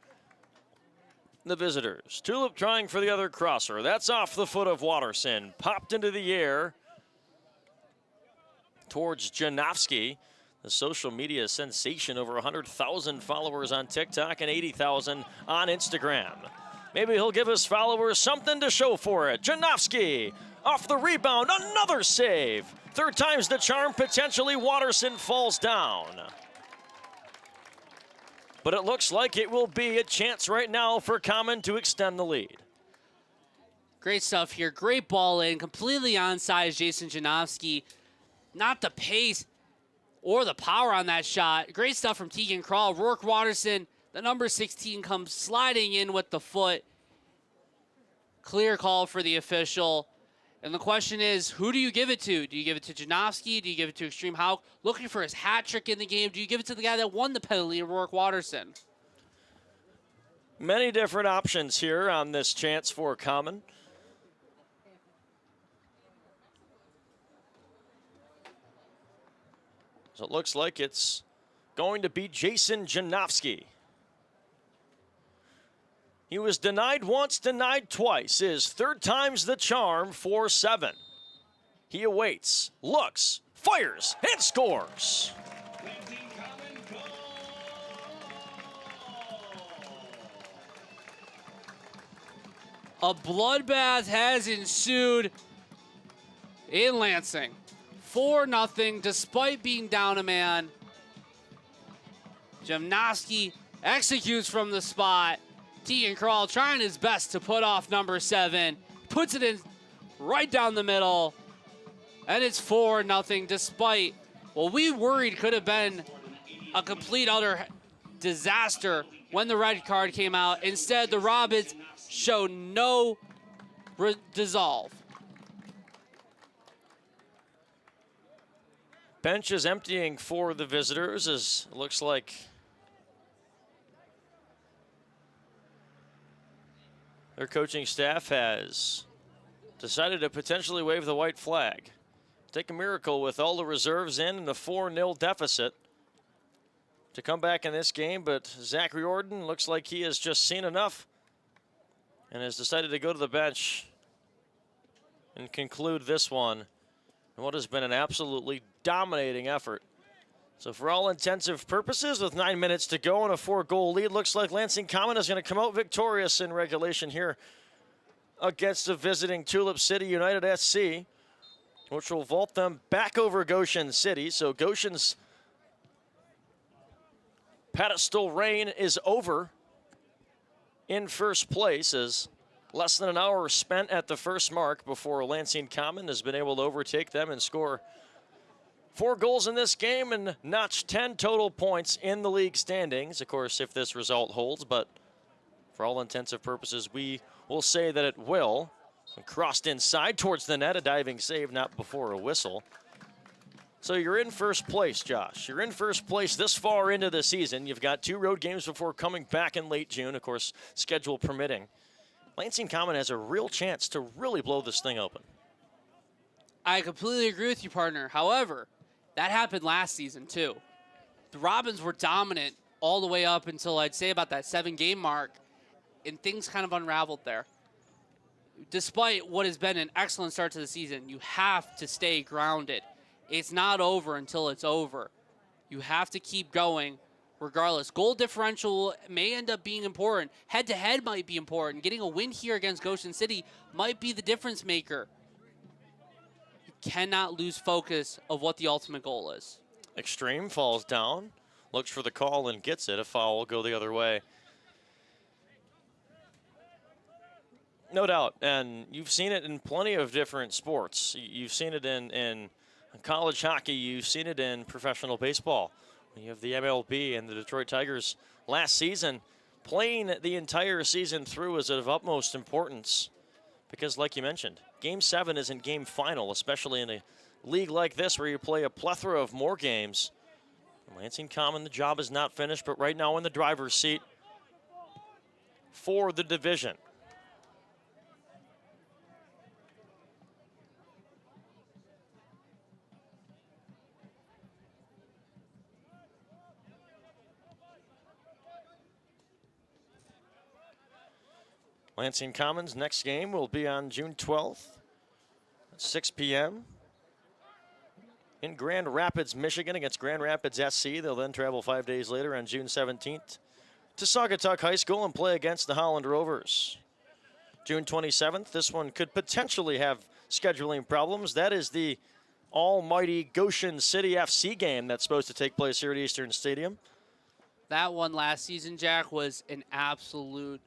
Speaker 1: the visitors. Tulip trying for the other crosser. That's off the foot of Watterson. Popped into the air towards Janowski, the social media sensation, over 100,000 followers on TikTok and 80,000 on Instagram. Maybe he'll give his followers something to show for it. Janowski off the rebound, another save. Third time's the charm, potentially Watterson falls down. But it looks like it will be a chance right now for Common to extend the lead.
Speaker 2: Great stuff here. Great ball in, completely onside Jason Janowski. Not the pace or the power on that shot. Great stuff from Tegan Krall. Rourke Watterson, the number 16, comes sliding in with the foot. Clear call for the official. And the question is, who do you give it to? Do you give it to Janowski? Do you give it to Extreme Hawk? Looking for his hat trick in the game. Do you give it to the guy that won the penalty, Rourke Watterson?
Speaker 1: Many different options here on this chance for Common. So it looks like it's going to be Jason Janowski. He was denied once, denied twice. His third time's the charm for 7. He awaits, looks, fires, and scores.
Speaker 2: A bloodbath has ensued in Lansing. 4-0 despite being down a man. Janowski executes from the spot. Tegan Krall trying his best to put off number 7. Puts it in right down the middle. And it's 4-0 despite what we worried could have been a complete utter disaster when the red card came out. Instead, the Robins showed no dissolve.
Speaker 1: Bench is emptying for the visitors, as it looks like their coaching staff has decided to potentially wave the white flag. Take a miracle with all the reserves in and a 4-0 deficit to come back in this game, but Zach Riordan looks like he has just seen enough and has decided to go to the bench and conclude this one in what has been an absolutely dominating effort. So for all intensive purposes, with 9 minutes to go and a 4-goal lead, looks like Lansing Common is going to come out victorious in regulation here against the visiting Tulip City United SC, which will vault them back over Goshen City. So Goshen's pedestal reign is over in first place, as less than an hour spent at the first mark before Lansing Common has been able to overtake them and score 4 goals in this game and notch 10 total points in the league standings. Of course, if this result holds, but for all intensive purposes, we will say that it will. And crossed inside towards the net, a diving save, not before a whistle. So you're in first place, Josh. You're in first place this far into the season. You've got 2 road games before coming back in late June, of course, schedule permitting. Lansing Common has a real chance to really blow this thing open.
Speaker 2: I completely agree with you, partner. However, that happened last season, too. The Robins were dominant all the way up until, I'd say, about that 7-game mark, and things kind of unraveled there. Despite what has been an excellent start to the season, you have to stay grounded. It's not over until it's over. You have to keep going regardless. Goal differential may end up being important. Head-to-head might be important. Getting a win here against Goshen City might be the difference maker. You cannot lose focus of what the ultimate goal is.
Speaker 1: Extreme falls down, looks for the call and gets it. A foul will go the other way. No doubt, and you've seen it in plenty of different sports. You've seen it in In college hockey, you've seen it in professional baseball. You have the MLB and the Detroit Tigers last season. Playing the entire season through is of utmost importance because, like you mentioned, Game 7 isn't game final, especially in a league like this where you play a plethora of more games. Lansing Common, the job is not finished, but right now in the driver's seat for the division. Lansing Common's next game will be on June 12th at 6 p.m. in Grand Rapids, Michigan against Grand Rapids SC. They'll then travel 5 days later on June 17th to Saugatuck High School and play against the Holland Rovers. June 27th, this one could potentially have scheduling problems. That is the almighty Goshen City FC game that's supposed to take place here at Eastern Stadium.
Speaker 2: That one last season, Jack, was an absolute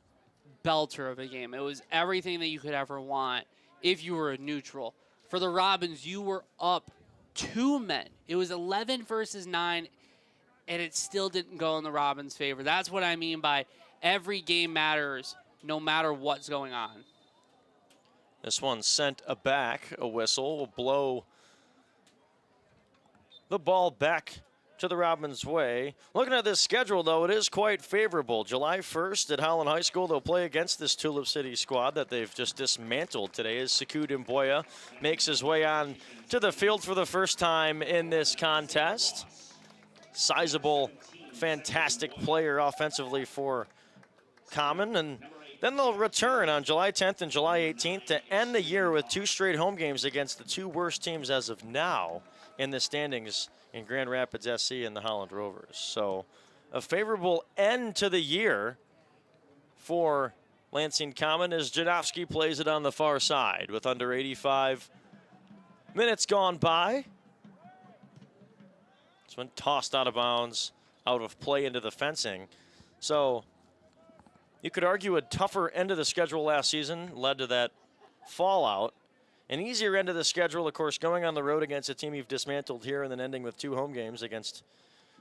Speaker 2: belter of a game. It was everything that you could ever want if you were a neutral. For the Robins, you were up 2 men. It was 11 versus 9, and it still didn't go in the Robins' favor. That's what I mean by every game matters, no matter what's going on.
Speaker 1: This one sent back. A whistle will blow the ball back to the Robins' way. Looking at this schedule, though, it is quite favorable. July 1st at Holland High School, they'll play against this Tulip City squad that they've just dismantled today as Sekou Dumboya makes his way on to the field for the first time in this contest. Sizable, fantastic player offensively for Common. And then they'll return on July 10th and July 18th to end the year with 2 straight home games against the 2 worst teams as of now in the standings in Grand Rapids SC and the Holland Rovers. So a favorable end to the year for Lansing Common as Janowski plays it on the far side with under 85 minutes gone by. This one tossed out of bounds, out of play into the fencing. So you could argue a tougher end of the schedule last season led to that fallout. An easier end of the schedule, of course, going on the road against a team you've dismantled here and then ending with 2 home games against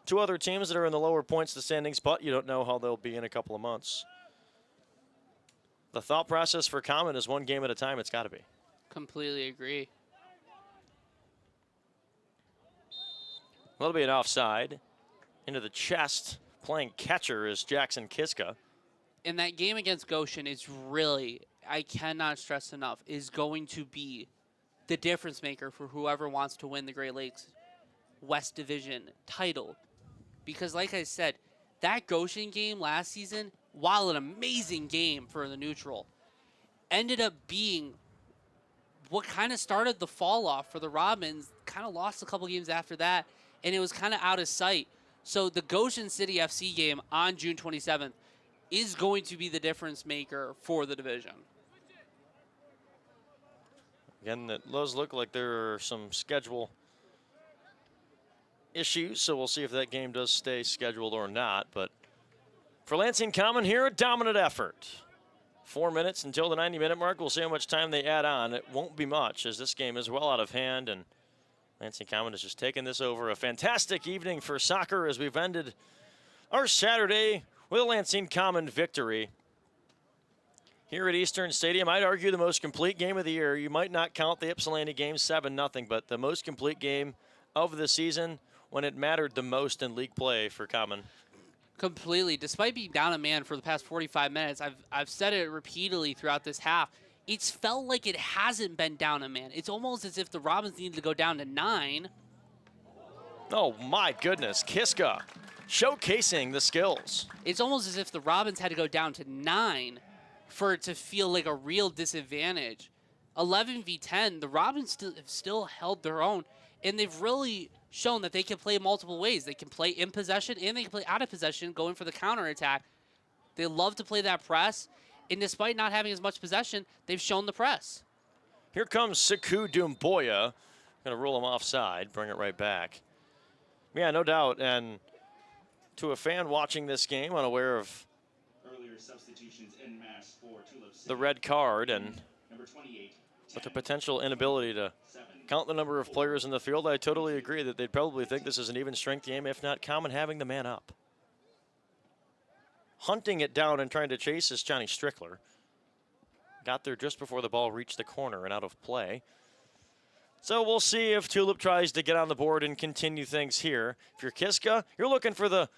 Speaker 1: 2 other teams that are in the lower points of the standings, but you don't know how they'll be in a couple of months. The thought process for Common is 1 game at a time. It's got to be.
Speaker 2: Completely agree.
Speaker 1: That'll be an offside. Into the chest, playing catcher is Jackson Kiska.
Speaker 2: And that game against Goshen is really, I cannot stress enough, is going to be the difference maker for whoever wants to win the Great Lakes West Division title. Because like I said, that Goshen game last season, while an amazing game for the neutral, ended up being what kind of started the fall off for the Robins. Kind of lost a couple games after that, and it was kind of out of sight. So the Goshen City FC game on June 27th is going to be the difference maker for the division.
Speaker 1: Again, it does look like there are some schedule issues, so we'll see if that game does stay scheduled or not. But for Lansing Common here, a dominant effort. 4 minutes until the 90-minute mark. We'll see how much time they add on. It won't be much, as this game is well out of hand, and Lansing Common has just taken this over. A fantastic evening for soccer as we've ended our Saturday with a Lansing Common victory here at Eastern Stadium. I'd argue the most complete game of the year. You might not count the Ypsilanti game 7-0, but the most complete game of the season when it mattered the most in league play for Common.
Speaker 2: Completely. Despite being down a man for the past 45 minutes, I've said it repeatedly throughout this half, it's felt like it hasn't been down a man. It's almost as if the Robins needed to go down to 9.
Speaker 1: Oh my goodness, Kiska showcasing the skills.
Speaker 2: It's almost as if the Robins had to go down to 9 for it to feel like a real disadvantage. 11 v 10, the Robins have still held their own, and they've really shown that they can play multiple ways. They can play in possession and they can play out of possession, going for the counterattack. They love to play that press, and despite not having as much possession, they've shown the press.
Speaker 1: Here comes Sekou Dumboya. Going to rule him offside, bring it right back. Yeah, no doubt, and to a fan watching this game, unaware of
Speaker 3: Earlier substitutions en masse for Tulip City.
Speaker 1: the red card and
Speaker 3: Number 28,
Speaker 1: with the potential inability to
Speaker 3: 7,
Speaker 1: count the number of players in the field, I totally agree that they'd probably think this is an even strength game, if not Common having the man up. Hunting it down and trying to chase is Johnny Strickler. Got there just before the ball reached the corner and out of play. So we'll see if Tulip tries to get on the board and continue things here. If you're Kiska, you're looking for the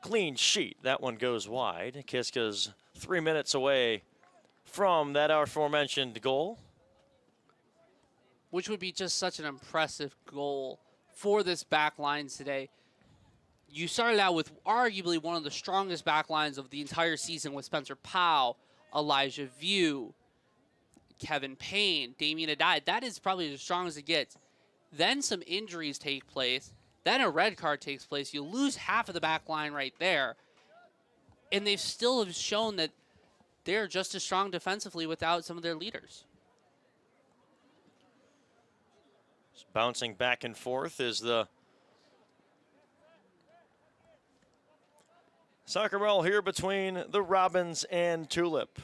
Speaker 1: clean sheet. That one goes wide. Kiska's 3 minutes away from that aforementioned goal.
Speaker 2: Which would be just such an impressive goal for this back line today. You started out with arguably one of the strongest back lines of the entire season with Spencer Powell, Elijah View, Kevin Payne, Damian Adai. That is probably as strong as it gets. Then some injuries take place. Then a red card takes place. You lose half of the back line right there. And they still have shown that they're just as strong defensively without some of their leaders.
Speaker 1: Bouncing back and forth is the soccer ball here between the Robins and Tulip.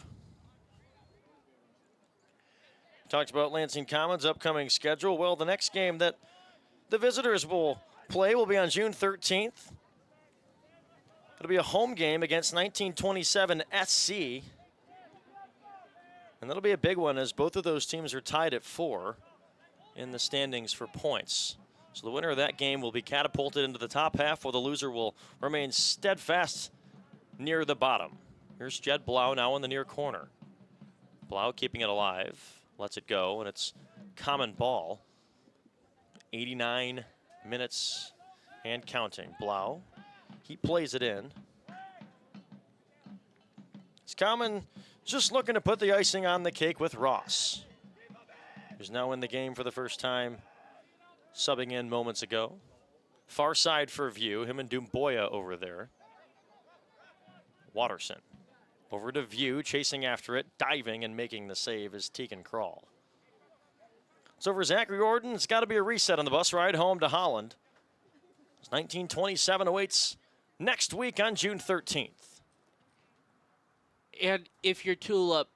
Speaker 1: Talked about Lansing Common's upcoming schedule. Well, the next game that the visitors will play will be on June 13th. It'll be a home game against 1927 SC. And that'll be a big one as both of those teams are tied at 4 in the standings for points. So the winner of that game will be catapulted into the top half, while the loser will remain steadfast near the bottom. Here's Jed Blau now in the near corner. Blau keeping it alive, lets it go, and it's Common ball. 89 minutes and counting. Blau, he plays it in. It's Common just looking to put the icing on the cake with Ross, who's now in the game for the first time, subbing in moments ago. Far side for View, him and Dumboya over there. Watterson over to View, chasing after it, diving and making the save is Tegan Krall. So for Zachary Gordon, it's got to be a reset on the bus ride home to Holland. 1927 awaits next week on June 13th.
Speaker 2: And if you're Tulip,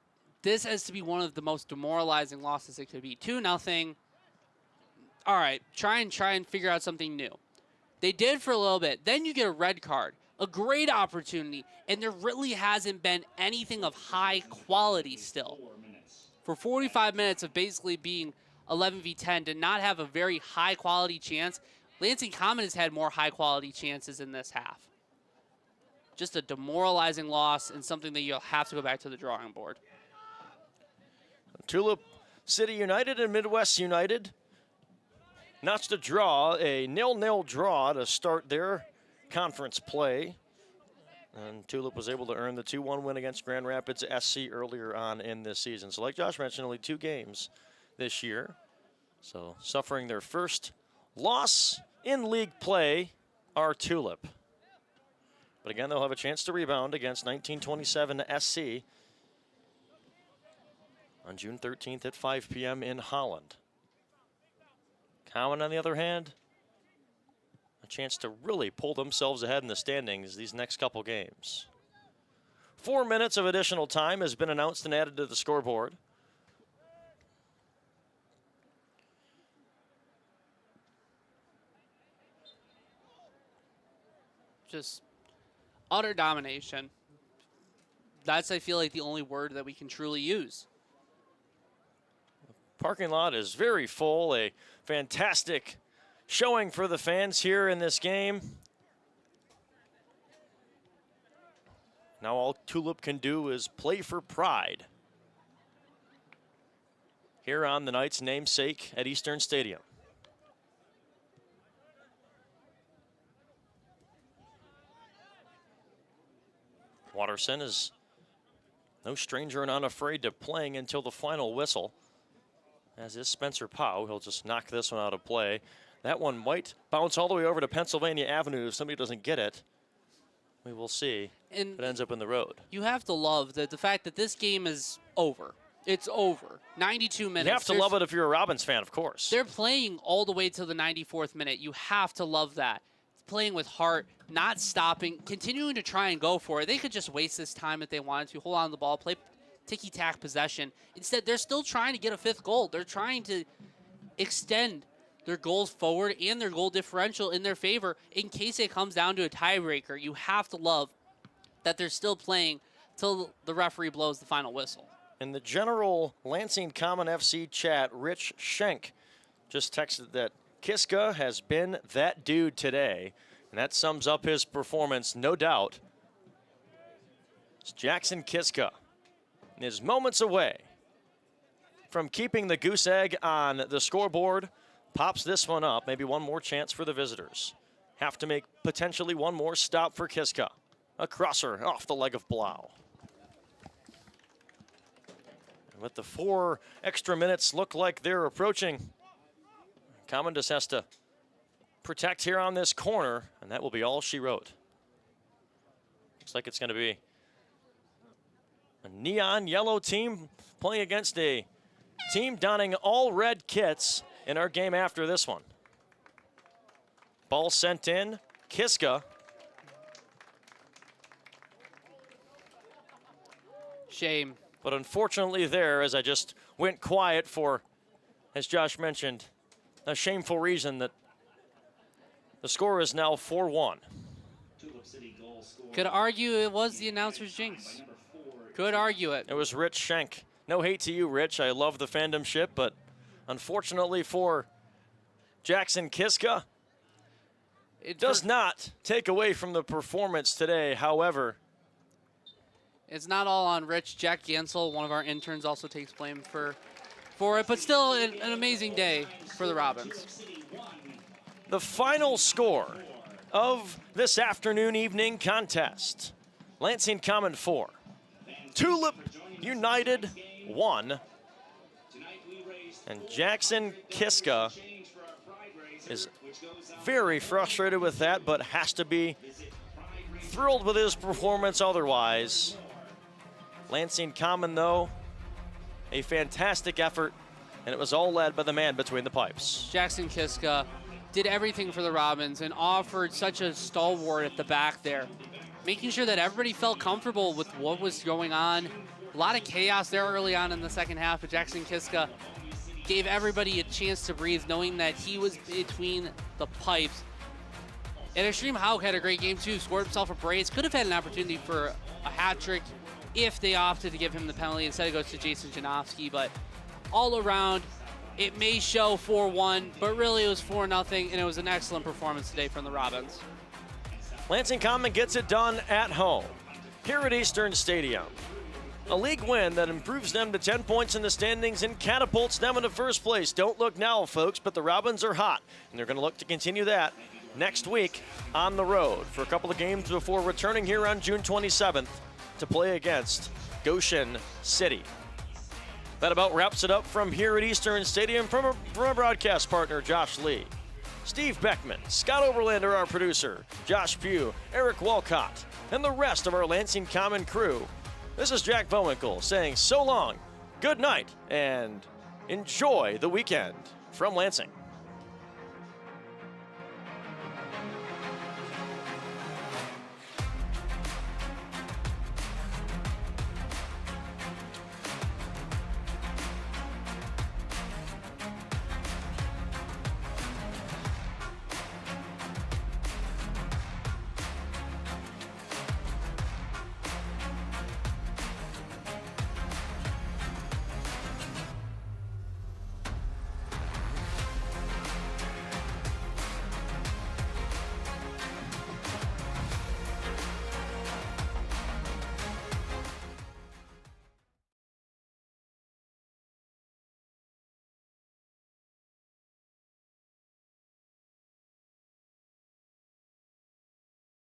Speaker 2: this has to be one of the most demoralizing losses it could be. 2-0. All right, try and figure out something new. They did for a little bit. Then you get a red card, a great opportunity, and there really hasn't been anything of high quality still. For 45 minutes of basically being 11v10 to not have a very high quality chance, Lansing Common has had more high quality chances in this half. Just a demoralizing loss and something that you'll have to go back to the drawing board.
Speaker 1: Tulip City United and Midwest United notched a draw, a 0-0 draw to start their conference play. And Tulip was able to earn the 2-1 win against Grand Rapids SC earlier on in this season. So like Josh mentioned, only 2 games this year. So suffering their first loss in league play are Tulip. But again, they'll have a chance to rebound against 1927 SC on June 13th at 5 p.m. in Holland. Common, on the other hand, a chance to really pull themselves ahead in the standings these next couple games. 4 minutes of additional time has been announced and added to the scoreboard.
Speaker 2: Just utter domination. That's, I feel like, the only word that we can truly use.
Speaker 1: Parking lot is very full. A fantastic showing for the fans here in this game. Now all Tulip can do is play for pride here on the night's namesake at Eastern Stadium. Watterson is no stranger and unafraid to playing until the final whistle, as is Spencer Powell. He'll just knock this one out of play. That one might bounce all the way over to Pennsylvania Avenue if somebody doesn't get it. We will see.
Speaker 2: And
Speaker 1: it ends up in the road.
Speaker 2: You have to love the fact that this game is over. It's over. 92 minutes.
Speaker 1: You have to love it if you're a Robins fan, of course.
Speaker 2: They're playing all the way to the 94th minute. You have to love that. Playing with heart, not stopping, continuing to try and go for it. They could just waste this time if they wanted to, hold on to the ball, play ticky-tack possession. Instead, they're still trying to get a 5th goal. They're trying to extend their goals forward and their goal differential in their favor in case it comes down to a tiebreaker. You have to love that they're still playing till the referee blows the final whistle.
Speaker 1: In the general Lansing Common FC chat, Rich Schenk just texted that Kiska has been that dude today, and that sums up his performance, no doubt. It's Jackson Kiska is moments away from keeping the goose egg on the scoreboard. Pops this one up, maybe one more chance for the visitors. Have to make potentially one more stop for Kiska. A crosser off the leg of Blau. And with the 4 extra minutes look like they're approaching, Common just has to protect here on this corner, and that will be all she wrote. Looks like it's going to be a neon yellow team playing against a team donning all red kits in our game after this one. Ball sent in, Kiska.
Speaker 2: Shame.
Speaker 1: But unfortunately there, as I just went quiet for, as Josh mentioned, a shameful reason, that the score is now 4-1.
Speaker 3: Tulip City goal scored.
Speaker 2: Could argue it was the announcer's jinx. Could argue it.
Speaker 1: It was Rich Schenk. No hate to you, Rich. I love the fandomship, but unfortunately for Jackson Kiska, it does not take away from the performance today. However,
Speaker 2: it's not all on Rich. Jack Gansel, one of our interns, also takes blame for it, but still an amazing day for the Robins.
Speaker 1: The final score of this afternoon evening contest: Lansing Common 4, Tulip United 1, and Jackson Kiska is very frustrated with that, but has to be thrilled with his performance otherwise. Lansing Common, though, a fantastic effort, and it was all led by the man between the pipes.
Speaker 2: Jackson Kiska did everything for the Robins and offered such a stalwart at the back there, making sure that everybody felt comfortable with what was going on. A lot of chaos there early on in the second half, but Jackson Kiska gave everybody a chance to breathe, knowing that he was between the pipes. And Extreme Hauk had a great game too, scored himself a brace, could have had an opportunity for a hat trick if they opted to give him the penalty. Instead it goes to Jason Janowski, but all around, it may show 4-1, but really it was 4-0, and it was an excellent performance today from the Robins.
Speaker 1: Lansing Common gets it done at home here at Eastern Stadium. A league win that improves them to 10 points in the standings and catapults them into first place. Don't look now, folks, but the Robins are hot, and they're going to look to continue that next week on the road for a couple of games before returning here on June 27th to play against Goshen City. That about wraps it up from here at Eastern Stadium. From our broadcast partner, Josh Lee, Steve Beckman, Scott Oberlander, our producer, Josh Pugh, Eric Walcott, and the rest of our Lansing Common crew. This is Jack Bowinkle saying so long, good night, and enjoy the weekend from Lansing.